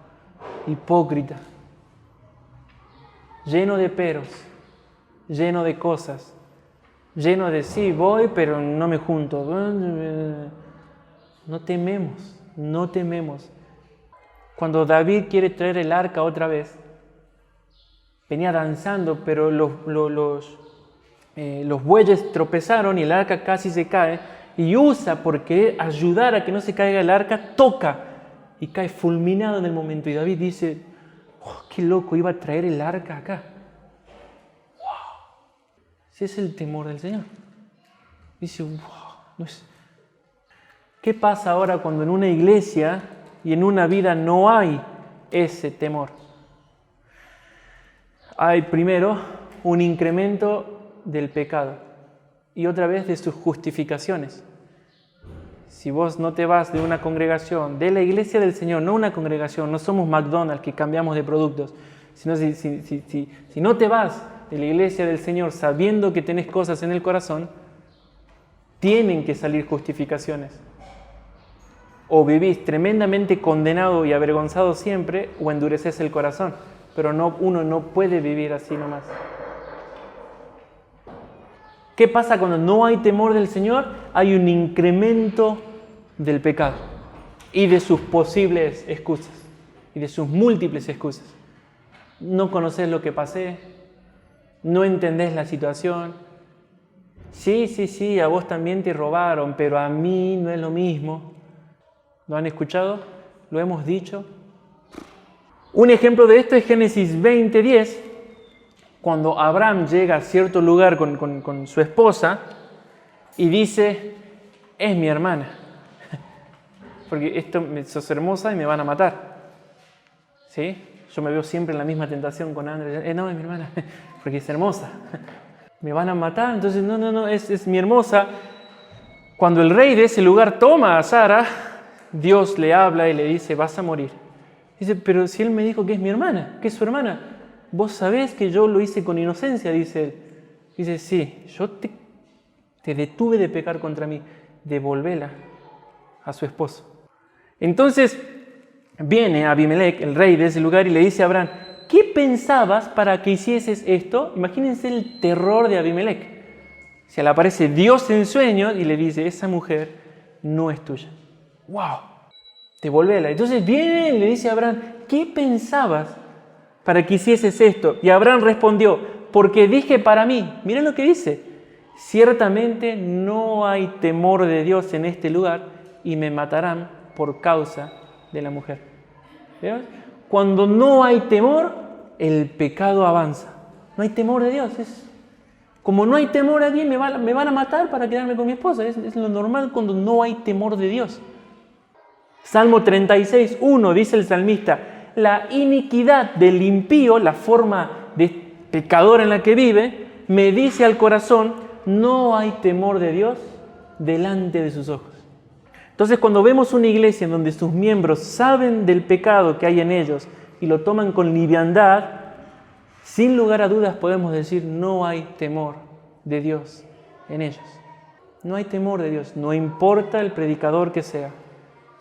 hipócrita, lleno de peros, lleno de cosas, lleno de sí, voy, pero no me junto. No tememos, no tememos. Cuando David quiere traer el arca otra vez, venía danzando, pero los bueyes tropezaron y el arca casi se cae. Y Usa, por querer ayudar a que no se caiga el arca, toca y cae fulminado en el momento. Y David dice, oh, qué loco, iba a traer el arca acá. Ese es el temor del Señor. Dice, wow, no es... ¿Qué pasa ahora cuando en una iglesia y en una vida no hay ese temor? Hay primero un incremento del pecado y otra vez de sus justificaciones. Si vos no te vas de una congregación, de la iglesia del Señor, no una congregación, no somos McDonald's que cambiamos de productos, sino si no te vas de la iglesia del Señor sabiendo que tenés cosas en el corazón, tienen que salir justificaciones. O vivís tremendamente condenado y avergonzado siempre, o endureces el corazón. Pero uno no puede vivir así nomás. ¿Qué pasa cuando no hay temor del Señor? Hay un incremento del pecado y de sus posibles excusas y de sus múltiples excusas. No conocés lo que pasé, no entendés la situación. Sí, a vos también te robaron, pero a mí no es lo mismo. ¿Lo han escuchado? ¿Lo hemos dicho? Un ejemplo de esto es Génesis 20:10, cuando Abraham llega a cierto lugar con su esposa y dice, es mi hermana, porque sos hermosa y me van a matar. ¿Sí? Yo me veo siempre en la misma tentación con Andrés, no, es mi hermana, porque es hermosa. Me van a matar, entonces no, es mi hermosa. Cuando el rey de ese lugar toma a Sara, Dios le habla y le dice, vas a morir. Dice, pero si él me dijo que es mi hermana, que es su hermana, vos sabés que yo lo hice con inocencia, dice él. Dice, sí, yo te detuve de pecar contra mí, devolvéla a su esposo. Entonces viene Abimelech, el rey de ese lugar, y le dice a Abraham, ¿qué pensabas para que hicieses esto? Imagínense el terror de Abimelech. Se le aparece Dios en sueños y le dice, esa mujer no es tuya. ¡Wow! Devolvéla. Entonces viene y le dice a Abraham, ¿qué pensabas para que hicieses esto? Y Abraham respondió, porque dije para mí, miren lo que dice, ciertamente no hay temor de Dios en este lugar y me matarán por causa de la mujer. ¿Ven? Cuando no hay temor, el pecado avanza. No hay temor de Dios. Como no hay temor aquí, me van a matar para quedarme con mi esposa. Es lo normal cuando no hay temor de Dios. Salmo 36, 1 dice el salmista, la iniquidad del impío, la forma de pecador en la que vive, me dice al corazón, no hay temor de Dios delante de sus ojos. Entonces, cuando vemos una iglesia en donde sus miembros saben del pecado que hay en ellos y lo toman con liviandad, sin lugar a dudas podemos decir, no hay temor de Dios en ellos. No hay temor de Dios, no importa el predicador que sea,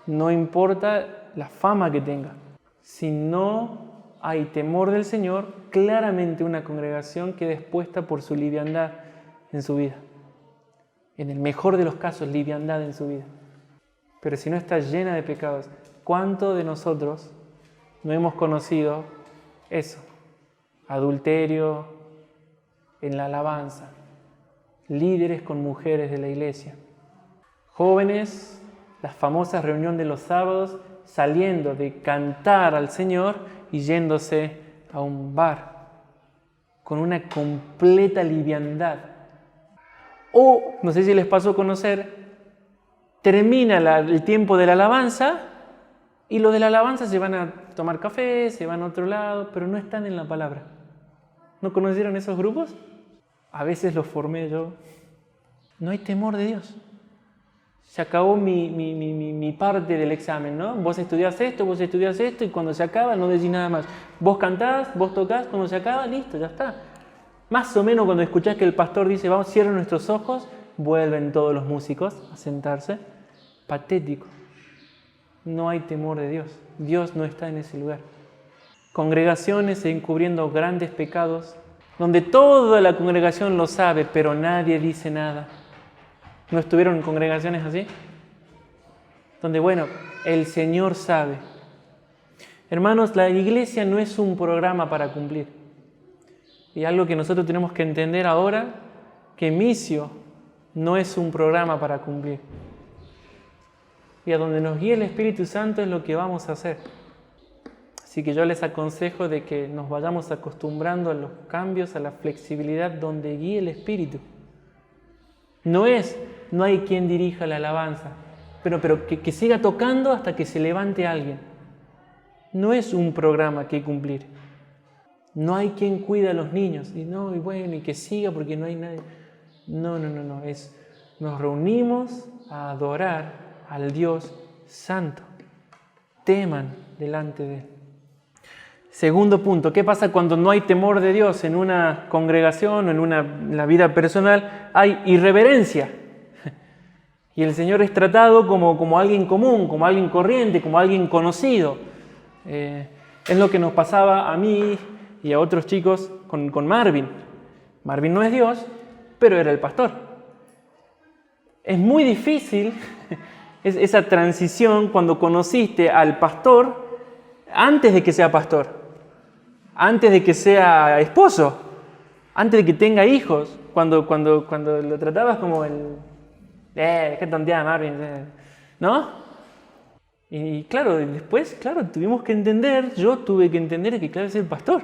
no importa la fama que tenga. Si no hay temor del Señor, claramente una congregación queda expuesta por su liviandad en su vida. En el mejor de los casos, liviandad en su vida. Pero si no está llena de pecados, ¿cuánto de nosotros no hemos conocido eso? Adulterio en la alabanza, líderes con mujeres de la iglesia, jóvenes, la famosa reunión de los sábados, saliendo de cantar al Señor y yéndose a un bar, con una completa liviandad. O, no sé si les pasó conocer, termina el tiempo de la alabanza y los de la alabanza se van a tomar café, se van a otro lado, pero no están en la palabra. ¿No conocieron esos grupos? A veces los formé yo. No hay temor de Dios. Se acabó mi parte del examen, ¿no? Vos estudiás esto y cuando se acaba no decís nada más. Vos cantás, vos tocás, cuando se acaba, listo, ya está. Más o menos cuando escuchás que el pastor dice, vamos, cierren nuestros ojos, vuelven todos los músicos a sentarse. Patético. No hay temor de Dios. Dios no está en ese lugar. Congregaciones encubriendo grandes pecados, donde toda la congregación lo sabe, pero nadie dice nada. ¿No estuvieron en congregaciones así? Donde, bueno, el Señor sabe. Hermanos, la iglesia no es un programa para cumplir. Y algo que nosotros tenemos que entender ahora, que Misio no es un programa para cumplir. Y a donde nos guíe el Espíritu Santo es lo que vamos a hacer. Así que yo les aconsejo de que nos vayamos acostumbrando a los cambios, a la flexibilidad donde guíe el Espíritu. No hay quien dirija la alabanza, pero que siga tocando hasta que se levante alguien. No es un programa que cumplir. No hay quien cuide a los niños. Y que siga porque no hay nadie. No. Nos reunimos a adorar al Dios Santo. Teman delante de Él. Segundo punto, ¿qué pasa cuando no hay temor de Dios en una congregación o en la vida personal? Hay irreverencia. Y el Señor es tratado como alguien común, como alguien corriente, como alguien conocido. Es lo que nos pasaba a mí y a otros chicos con Marvin. Marvin no es Dios, pero era el pastor. Es muy difícil esa transición cuando conociste al pastor antes de que sea pastor. Antes de que sea esposo, antes de que tenga hijos, cuando lo tratabas como qué tonteada Marvin, ¿no? Y claro, después, tuvimos que entender, yo tuve que entender que claro es el pastor.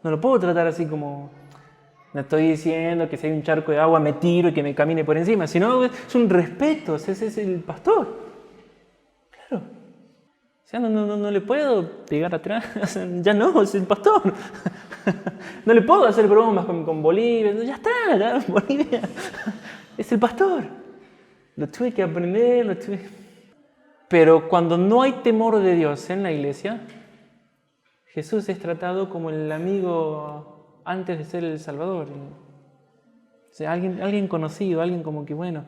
No lo puedo tratar así como, no estoy diciendo que si hay un charco de agua me tiro y que me camine por encima, sino es un respeto, ese es el pastor. Claro. O sea, no le puedo pegar atrás, ya no, es el pastor. No le puedo hacer bromas con Bolivia, ya está, Bolivia. Es el pastor. Lo tuve que aprender, Pero cuando no hay temor de Dios en la iglesia, Jesús es tratado como el amigo antes de ser el Salvador. O sea, alguien conocido, alguien como que bueno.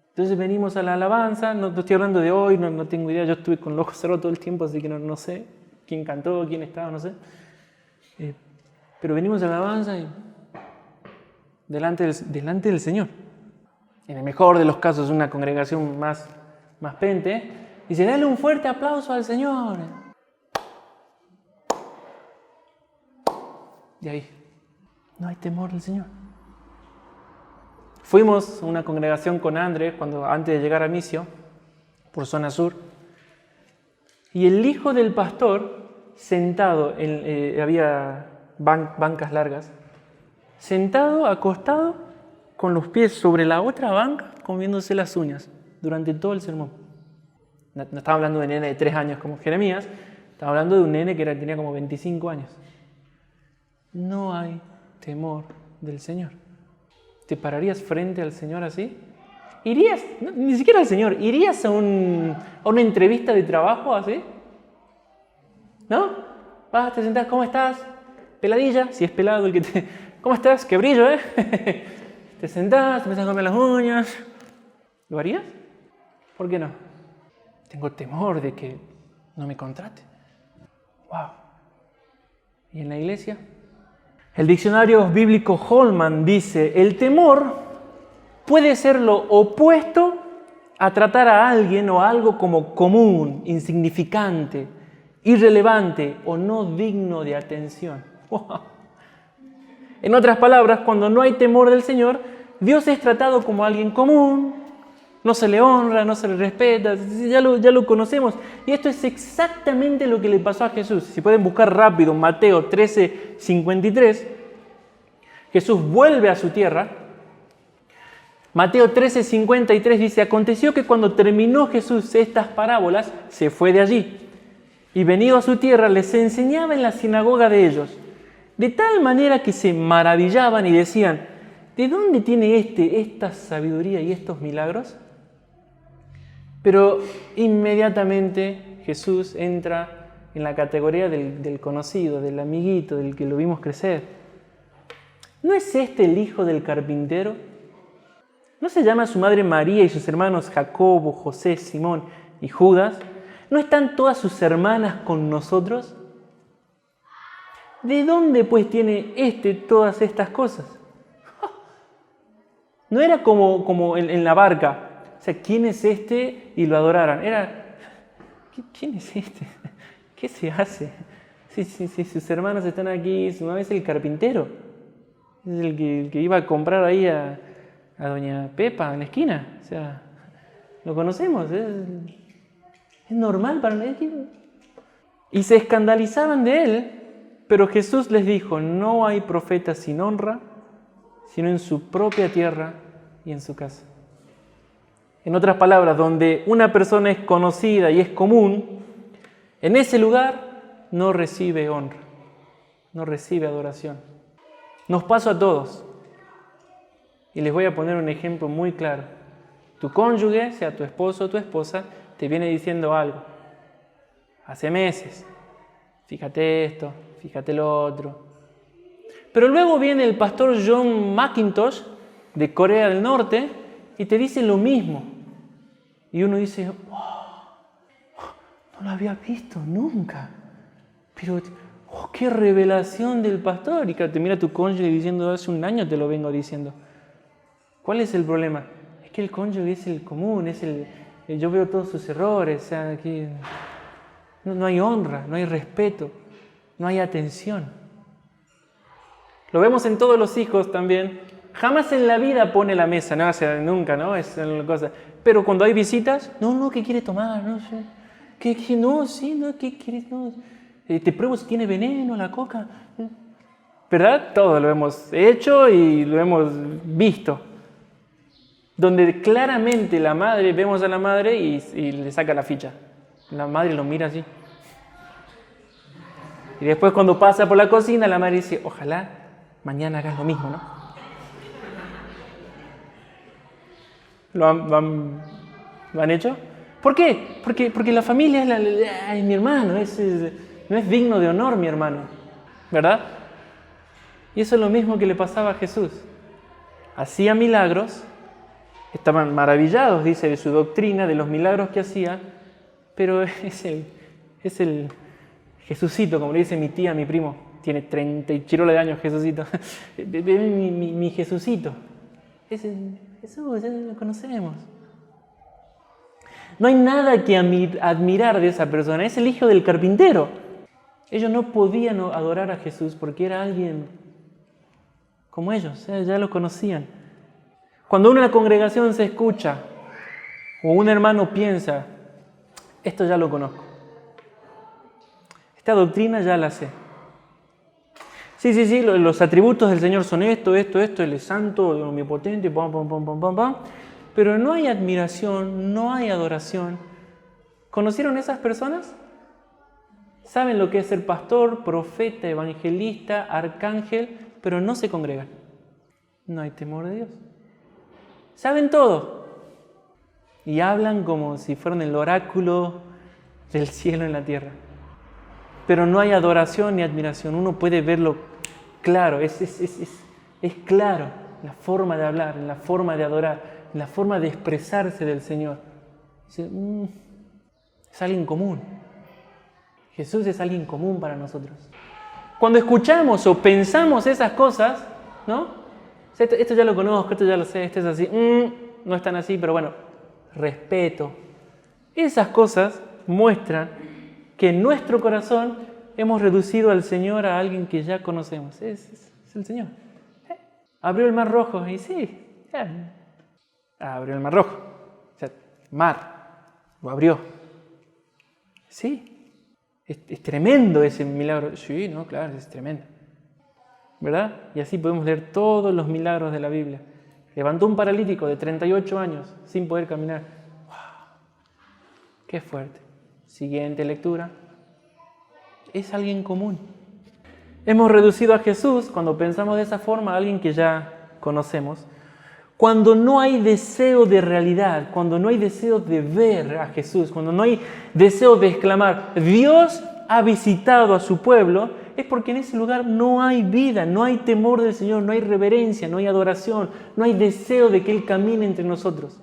Entonces venimos a la alabanza, no estoy hablando de hoy, no tengo idea, yo estuve con los ojos cerrados todo el tiempo, así que no sé quién cantó, quién estaba, no sé. Pero venimos a la alabanza y delante del Señor. En el mejor de los casos, una congregación más pente, dice, dale un fuerte aplauso al Señor. Y ahí, no hay temor del Señor. Fuimos a una congregación con Andrés antes de llegar a Misio, por zona sur, y el hijo del pastor, sentado, había bancas largas, sentado, acostado, con los pies sobre la otra banca, comiéndose las uñas, durante todo el sermón. No estaba hablando de nene de 3 años como Jeremías, estaba hablando de un nene que tenía como 25 años. No hay temor del Señor. ¿Te pararías frente al Señor así? ¿Irías, ni siquiera al Señor, irías a una entrevista de trabajo así? ¿No? Vas, te sentás, ¿cómo estás? Peladilla, si es pelado el que te... ¿Cómo estás? ¡Qué brillo, eh! Te sentás, te empiezas a comer las uñas. ¿Lo harías? ¿Por qué no? Tengo temor de que no me contrate. ¡Wow! ¿Y en la iglesia? El diccionario bíblico Holman dice, el temor puede ser lo opuesto a tratar a alguien o a algo como común, insignificante, irrelevante o no digno de atención. ¡Wow! En otras palabras, cuando no hay temor del Señor, Dios es tratado como alguien común, no se le honra, no se le respeta, ya lo conocemos. Y esto es exactamente lo que le pasó a Jesús. Si pueden buscar rápido, Mateo 13:53, Jesús vuelve a su tierra. Mateo 13:53 dice, aconteció que cuando terminó Jesús estas parábolas, se fue de allí. Y venido a su tierra, les enseñaba en la sinagoga de ellos. De tal manera que se maravillaban y decían, ¿de dónde tiene esta sabiduría y estos milagros? Pero inmediatamente Jesús entra en la categoría del conocido, del amiguito, del que lo vimos crecer. ¿No es este el hijo del carpintero? ¿No se llama su madre María y sus hermanos Jacobo, José, Simón y Judas? ¿No están todas sus hermanas con nosotros? ¿De dónde pues tiene todas estas cosas? No era como en la barca. O sea, ¿quién es este? Y lo adoraran. Era, ¿quién es este? ¿Qué se hace? Si sus hermanos están aquí, su mamá es el carpintero. Es el que iba a comprar ahí a doña Pepa en la esquina. O sea, lo conocemos. Es normal para él. Y se escandalizaban de él. Pero Jesús les dijo, no hay profeta sin honra, sino en su propia tierra y en su casa. En otras palabras, donde una persona es conocida y es común, en ese lugar no recibe honra, no recibe adoración. Nos pasa a todos. Y les voy a poner un ejemplo muy claro. Tu cónyuge, sea tu esposo o tu esposa, te viene diciendo algo. Hace meses. Fíjate esto, fíjate lo otro. Pero luego viene el pastor John McIntosh de Corea del Norte y te dice lo mismo. Y uno dice, no lo había visto nunca. Pero, qué revelación del pastor. Y te mira tu cónyuge diciendo, hace un año te lo vengo diciendo. ¿Cuál es el problema? Es que el cónyuge es el común, yo veo todos sus errores. O sea, aquí no hay honra, no hay respeto, no hay atención. Lo vemos en todos los hijos también. Jamás en la vida pone la mesa, no, o sea, nunca, ¿no? Es una cosa. Pero cuando hay visitas, ¿qué quiere tomar? No sé. ¿Qué quieres? No. Te pruebo si tiene veneno la coca. ¿Verdad? Todo lo hemos hecho y lo hemos visto. Donde claramente vemos a la madre y le saca la ficha. La madre lo mira así. Y después cuando pasa por la cocina, la madre dice, ojalá mañana hagas lo mismo, ¿no? ¿Lo han hecho? ¿Por qué? Porque la familia es mi hermano, no es digno de honor mi hermano, ¿verdad? Y eso es lo mismo que le pasaba a Jesús. hacía milagros, estaban maravillados, dice, de su doctrina, de los milagros que hacía, pero es el Jesucito, como le dice mi tía, mi primo, tiene 30 y chirola de años, Jesucito. mi Jesucito. Jesús, ya lo conocemos. No hay nada que admirar de esa persona, es el hijo del carpintero. Ellos no podían adorar a Jesús porque era alguien como ellos, ya lo conocían. Cuando una congregación se escucha o un hermano piensa, esto ya lo conozco, esta doctrina ya la sé. Sí, los atributos del Señor son esto, Él es santo, omnipotente, pam. Pero no hay admiración, no hay adoración. ¿Conocieron esas personas? Saben lo que es ser pastor, profeta, evangelista, arcángel, pero no se congregan. No hay temor de Dios. Saben todo. Y hablan como si fueran el oráculo del cielo en la tierra. Pero no hay adoración ni admiración. Uno puede verlo claro. Es claro la forma de hablar, la forma de adorar, la forma de expresarse del Señor. Es alguien común. Jesús es alguien común para nosotros. Cuando escuchamos o pensamos esas cosas, ¿no? Esto ya lo conozco, esto ya lo sé, esto es así. No es tan así, pero bueno, respeto. Esas cosas muestran que en nuestro corazón hemos reducido al Señor a alguien que ya conocemos. Es el Señor. Abrió el mar rojo y sí, abrió el mar rojo. O sea, mar, lo abrió. Sí, es tremendo ese milagro. Sí, no, claro, es tremendo. ¿Verdad? Y así podemos leer todos los milagros de la Biblia. Levantó un paralítico de 38 años sin poder caminar. ¡Wow! ¡Qué fuerte! Siguiente lectura. Es alguien común. Hemos reducido a Jesús, cuando pensamos de esa forma, a alguien que ya conocemos. Cuando no hay deseo de realidad, cuando no hay deseo de ver a Jesús, cuando no hay deseo de exclamar, Dios ha visitado a su pueblo, es porque en ese lugar no hay vida, no hay temor del Señor, no hay reverencia, no hay adoración, no hay deseo de que Él camine entre nosotros.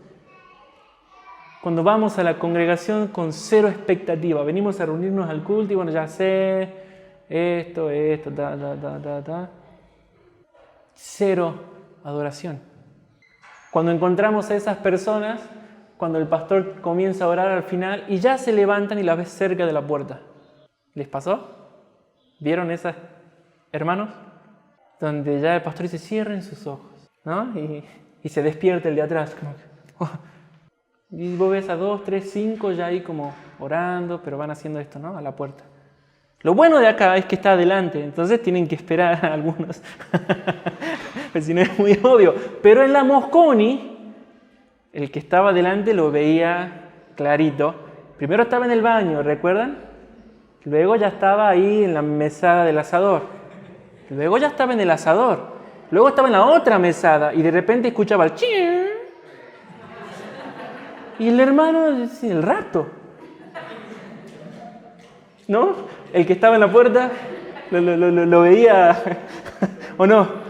Cuando vamos a la congregación con cero expectativa, venimos a reunirnos al culto y bueno, ya sé, esto, cero adoración. Cuando encontramos a esas personas, cuando el pastor comienza a orar al final y ya se levantan y las ves cerca de la puerta. ¿Les pasó? ¿Vieron esas, hermanos? Donde ya el pastor dice, cierren sus ojos, ¿no? Y se despierta el de atrás. Como que, oh. Y vos ves a 2, 3, 5 ya ahí como orando, pero van haciendo esto, ¿no? A la puerta. Lo bueno de acá es que está adelante, entonces tienen que esperar a algunos. Pues si no es muy obvio. Pero en la Mosconi, el que estaba adelante lo veía clarito. Primero estaba en el baño, ¿recuerdan? Luego ya estaba ahí en la mesada del asador. Luego ya estaba en el asador. Luego estaba en la otra mesada y de repente escuchaba el ching. Y el hermano, el rato. ¿No? El que estaba en la puerta lo veía. ¿O no?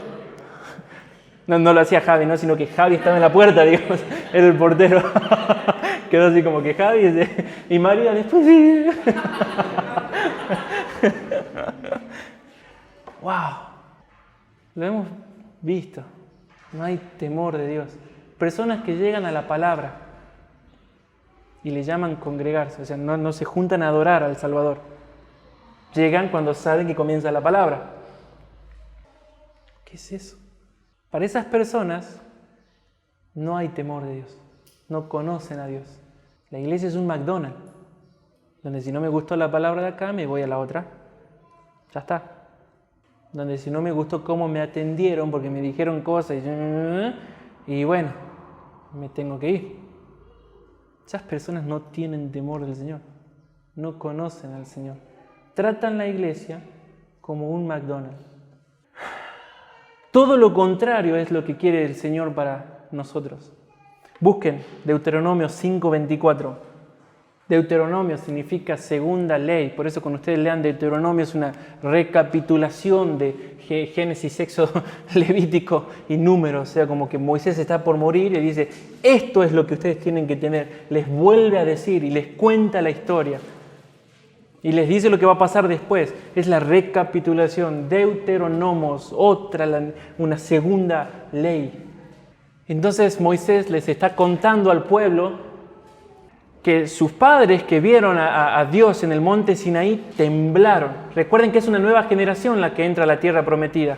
No lo hacía Javi, ¿no? Sino que Javi estaba en la puerta, digamos. Era el portero. Quedó así como que Javi y María después sí. ¡Wow! Lo hemos visto. No hay temor de Dios. Personas que llegan a la palabra y le llaman congregarse. O sea, no se juntan a adorar al Salvador. Llegan cuando saben que comienza la palabra. ¿Qué es eso? Para esas personas no hay temor de Dios. No conocen a Dios. La iglesia es un McDonald's, donde si no me gustó la palabra de acá, me voy a la otra. Ya está. Donde si no me gustó cómo me atendieron, porque me dijeron cosas y bueno, me tengo que ir. Esas personas no tienen temor del Señor. No conocen al Señor. Tratan la iglesia como un McDonald's. Todo lo contrario es lo que quiere el Señor para nosotros. Busquen Deuteronomio 5:24. Deuteronomio significa segunda ley, por eso cuando ustedes lean Deuteronomio es una recapitulación de Génesis, Éxodo, Levítico y Números, o sea, como que Moisés está por morir y dice, esto es lo que ustedes tienen que tener, les vuelve a decir y les cuenta la historia y les dice lo que va a pasar después, es la recapitulación, Deuteronomos, una segunda ley. Entonces Moisés les está contando al pueblo que sus padres que vieron a Dios en el monte Sinaí temblaron. Recuerden que es una nueva generación la que entra a la tierra prometida.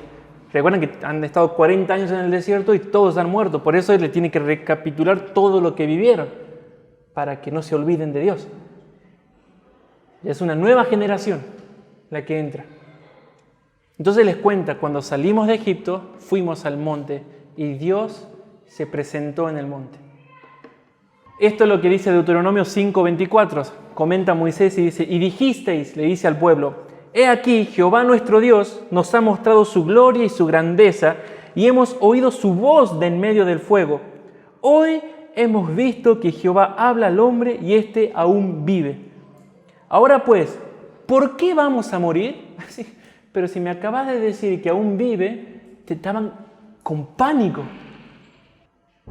Recuerden que han estado 40 años en el desierto y todos han muerto. Por eso él le tiene que recapitular todo lo que vivieron para que no se olviden de Dios. Es una nueva generación la que entra. Entonces les cuenta, cuando salimos de Egipto, fuimos al monte y Dios se presentó en el monte. Esto es lo que dice Deuteronomio 5:24. Comenta Moisés y dice, y dijisteis, le dice al pueblo, he aquí Jehová nuestro Dios nos ha mostrado su gloria y su grandeza, y hemos oído su voz de en medio del fuego. Hoy hemos visto que Jehová habla al hombre y éste aún vive. Ahora pues, ¿por qué vamos a morir? Pero si me acabas de decir que aún vive, te estaban con pánico.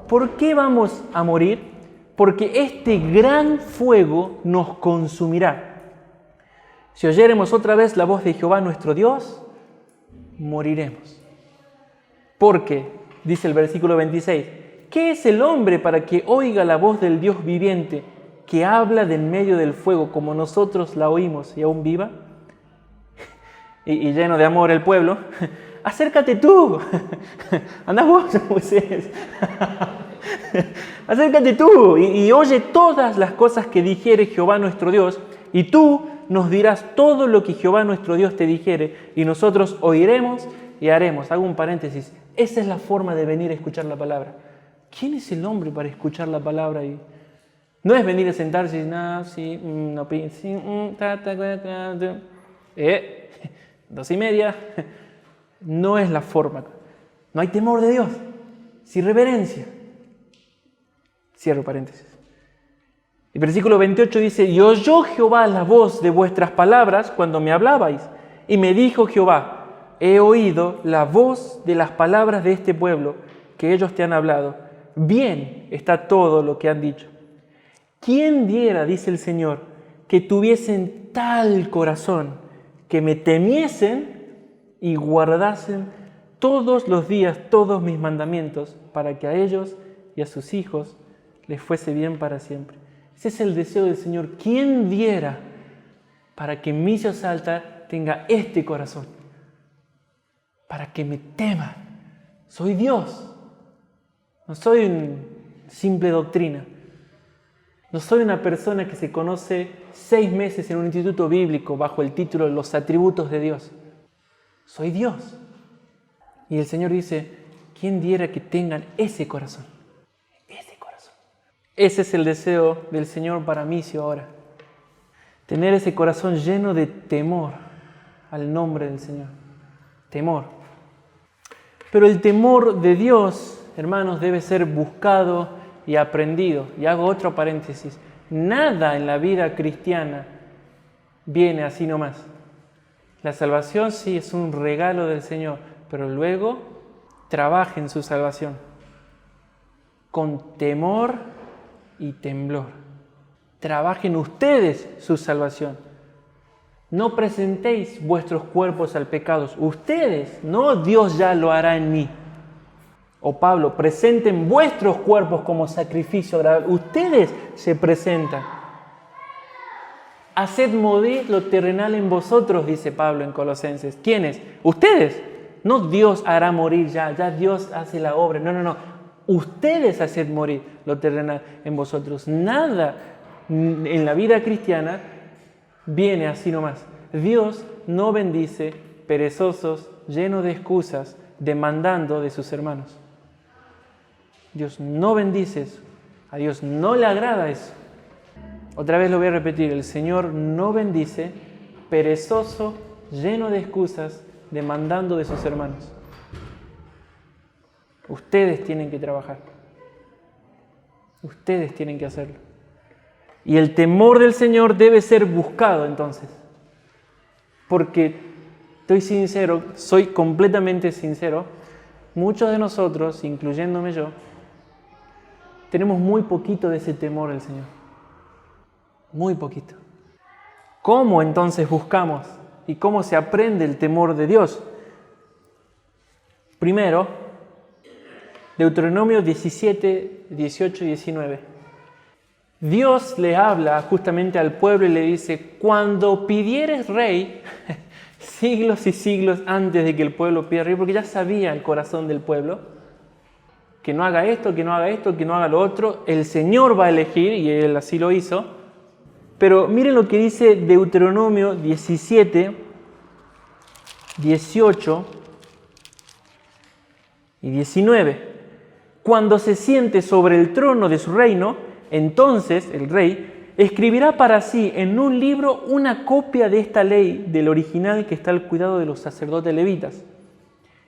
¿Por qué vamos a morir? Porque este gran fuego nos consumirá. Si oyéremos otra vez la voz de Jehová nuestro Dios, moriremos. Porque, dice el versículo 26, ¿qué es el hombre para que oiga la voz del Dios viviente que habla de en medio del fuego como nosotros la oímos y aún viva? Y lleno de amor el pueblo, acércate tú, anda vos, Moisés. Acércate tú y oye todas las cosas que dijere Jehová nuestro Dios, y tú nos dirás todo lo que Jehová nuestro Dios te dijere, y nosotros oiremos y haremos. Hago un paréntesis. Esa es la forma de venir a escuchar la palabra. ¿Quién es el hombre para escuchar la palabra? No es venir a sentarse y no, sí, no, sí, 2:30. No es la forma. No hay temor de Dios, sin reverencia. Cierro paréntesis. El versículo 28 dice, y oyó Jehová la voz de vuestras palabras cuando me hablabais. Y me dijo Jehová, he oído la voz de las palabras de este pueblo que ellos te han hablado. Bien está todo lo que han dicho. ¿Quién diera, dice el Señor, que tuviesen tal corazón, que me temiesen y guardasen todos los días todos mis mandamientos, para que a ellos y a sus hijos les fuese bien para siempre? Ese es el deseo del Señor. ¿Quién diera para que mi Salta tenga este corazón? Para que me tema. Soy Dios. No soy una simple doctrina. No soy una persona que se conoce 6 meses en un instituto bíblico bajo el título de los atributos de Dios. Soy Dios. Y el Señor dice, ¿quién diera que tengan ese corazón? Ese es el deseo del Señor para mí ahora. Tener ese corazón lleno de temor al nombre del Señor. Temor. Pero el temor de Dios, hermanos, debe ser buscado y aprendido. Y hago otro paréntesis. Nada en la vida cristiana viene así nomás. La salvación sí es un regalo del Señor, pero luego trabaje en su salvación. Con temor y temblor. Trabajen ustedes su salvación. No presentéis vuestros cuerpos al pecado. Ustedes, no Dios ya lo hará en mí. O Pablo, presenten vuestros cuerpos como sacrificio agradable. Ustedes se presentan. Haced morir lo terrenal en vosotros, dice Pablo en Colosenses. ¿Quiénes? Ustedes. No Dios hará morir ya Dios hace la obra. No. Ustedes haced morir lo terrenal en vosotros. Nada en la vida cristiana viene así nomás. Dios no bendice perezosos, llenos de excusas, demandando de sus hermanos. Dios no bendice eso. A Dios no le agrada eso. Otra vez lo voy a repetir. El Señor no bendice perezoso, lleno de excusas, demandando de sus hermanos. Ustedes tienen que trabajar. Ustedes tienen que hacerlo. Y el temor del Señor debe ser buscado entonces. Porque estoy sincero, soy completamente sincero, muchos de nosotros, incluyéndome yo, tenemos muy poquito de ese temor del Señor. Muy poquito. ¿Cómo entonces buscamos y cómo se aprende el temor de Dios? Primero, Deuteronomio 17, 18 y 19. Dios le habla justamente al pueblo y le dice, cuando pidieres rey, siglos y siglos antes de que el pueblo pida rey, porque ya sabía el corazón del pueblo, que no haga esto, que no haga esto, que no haga lo otro, el Señor va a elegir, y Él así lo hizo. Pero miren lo que dice Deuteronomio 17, 18 y 19. Cuando se siente sobre el trono de su reino, entonces el rey escribirá para sí en un libro una copia de esta ley del original que está al cuidado de los sacerdotes levitas,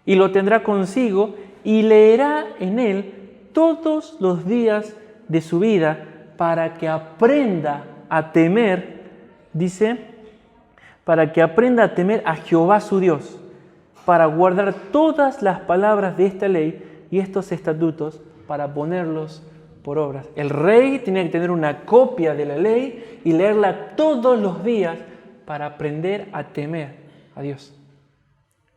y lo tendrá consigo y leerá en él todos los días de su vida para que aprenda a temer, dice, para que aprenda a temer a Jehová su Dios, para guardar todas las palabras de esta ley y estos estatutos para ponerlos por obras. El rey tenía que tener una copia de la ley y leerla todos los días para aprender a temer a Dios.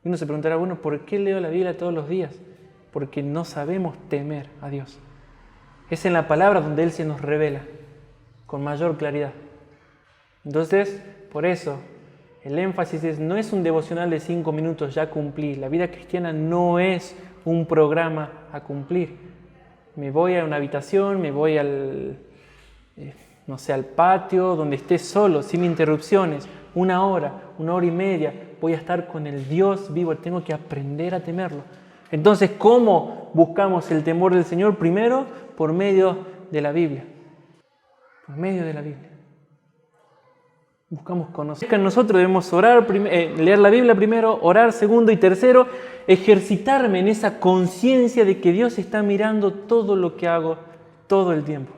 Y uno se preguntará, bueno, ¿por qué leo la Biblia todos los días? Porque no sabemos temer a Dios. Es en la palabra donde Él se nos revela con mayor claridad. Entonces, por eso, el énfasis no es un devocional de 5 minutos, ya cumplí. La vida cristiana no es un programa a cumplir. Me voy a una habitación, me voy al patio, donde esté solo, sin interrupciones, 1 hora, 1 hora y media, voy a estar con el Dios vivo, tengo que aprender a temerlo. Entonces, ¿cómo buscamos el temor del Señor? Primero, por medio de la Biblia. Por medio de la Biblia. Buscamos conocer. Nosotros debemos orar, leer la Biblia primero, orar segundo y tercero, ejercitarme en esa conciencia de que Dios está mirando todo lo que hago todo el tiempo.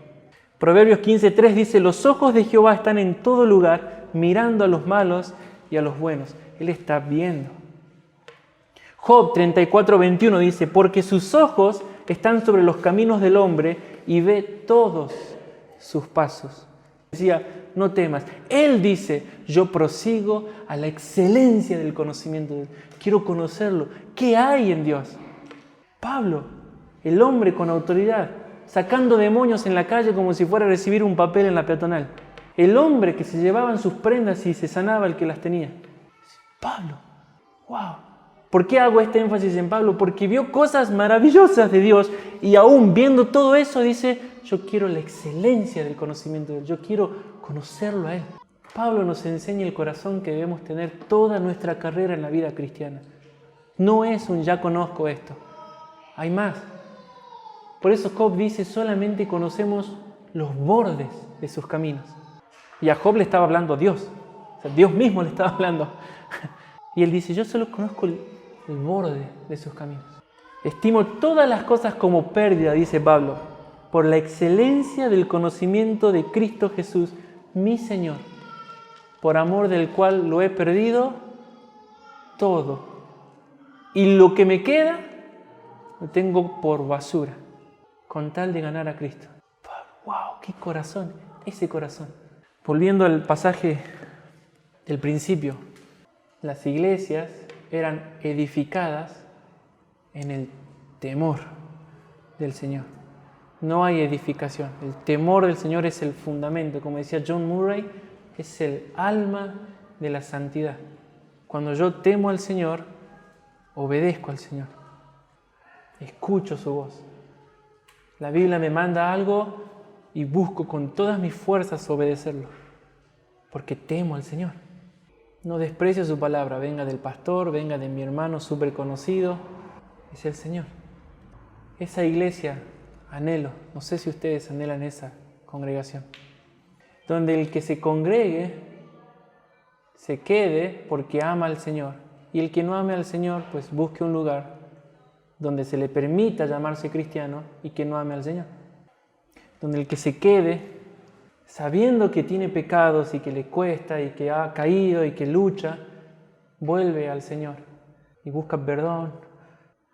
Proverbios 15:3 dice, los ojos de Jehová están en todo lugar, mirando a los malos y a los buenos. Él está viendo. Job 34:21 dice, porque sus ojos están sobre los caminos del hombre y ve todos sus pasos. Decía, no temas. Él dice, yo prosigo a la excelencia del conocimiento de Dios. Quiero conocerlo. ¿Qué hay en Dios? Pablo, el hombre con autoridad, sacando demonios en la calle como si fuera a recibir un papel en la peatonal. El hombre que se llevaba en sus prendas y se sanaba el que las tenía. Pablo, wow. ¿Por qué hago este énfasis en Pablo? Porque vio cosas maravillosas de Dios y aún viendo todo eso dice, yo quiero la excelencia del conocimiento de Dios, yo quiero conocerlo a Él. Pablo nos enseña el corazón que debemos tener toda nuestra carrera en la vida cristiana. No es un ya conozco esto, hay más. Por eso Job dice, solamente conocemos los bordes de sus caminos. Y a Job le estaba hablando a Dios, o sea, Dios mismo le estaba hablando. Y él dice, yo solo conozco el borde de sus caminos. Estimo todas las cosas como pérdida, dice Pablo, por la excelencia del conocimiento de Cristo Jesús, mi Señor, por amor del cual lo he perdido todo. Y lo que me queda, lo tengo por basura, con tal de ganar a Cristo. ¡Wow! ¡Qué corazón! Ese corazón. Volviendo al pasaje del principio, las iglesias eran edificadas en el temor del Señor. No hay edificación. El temor del Señor es el fundamento. Como decía John Murray, es el alma de la santidad. Cuando yo temo al Señor, obedezco al Señor. Escucho su voz. La Biblia me manda algo y busco con todas mis fuerzas obedecerlo. Porque temo al Señor. No desprecio su palabra, venga del pastor, venga de mi hermano súper conocido, es el Señor. Esa iglesia anhelo, no sé si ustedes anhelan esa congregación, donde el que se congregue se quede porque ama al Señor, y el que no ame al Señor pues busque un lugar donde se le permita llamarse cristiano y que no ame al Señor. Donde el que se quede sabiendo que tiene pecados y que le cuesta y que ha caído y que lucha, vuelve al Señor y busca perdón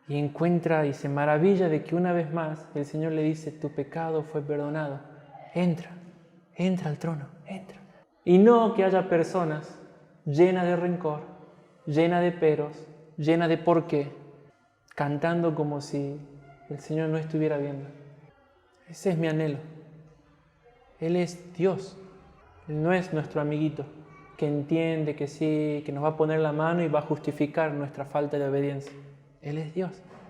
y encuentra y se maravilla de que una vez más el Señor le dice, tu pecado fue perdonado, entra al trono, entra. Y no que haya personas llenas de rencor, llenas de peros, llenas de por qué, cantando como si el Señor no estuviera viendo. Ese es mi anhelo. Él es Dios. Él no es nuestro amiguito que entiende que sí, que nos va a poner la mano y va a justificar nuestra falta de obediencia. Él es Dios.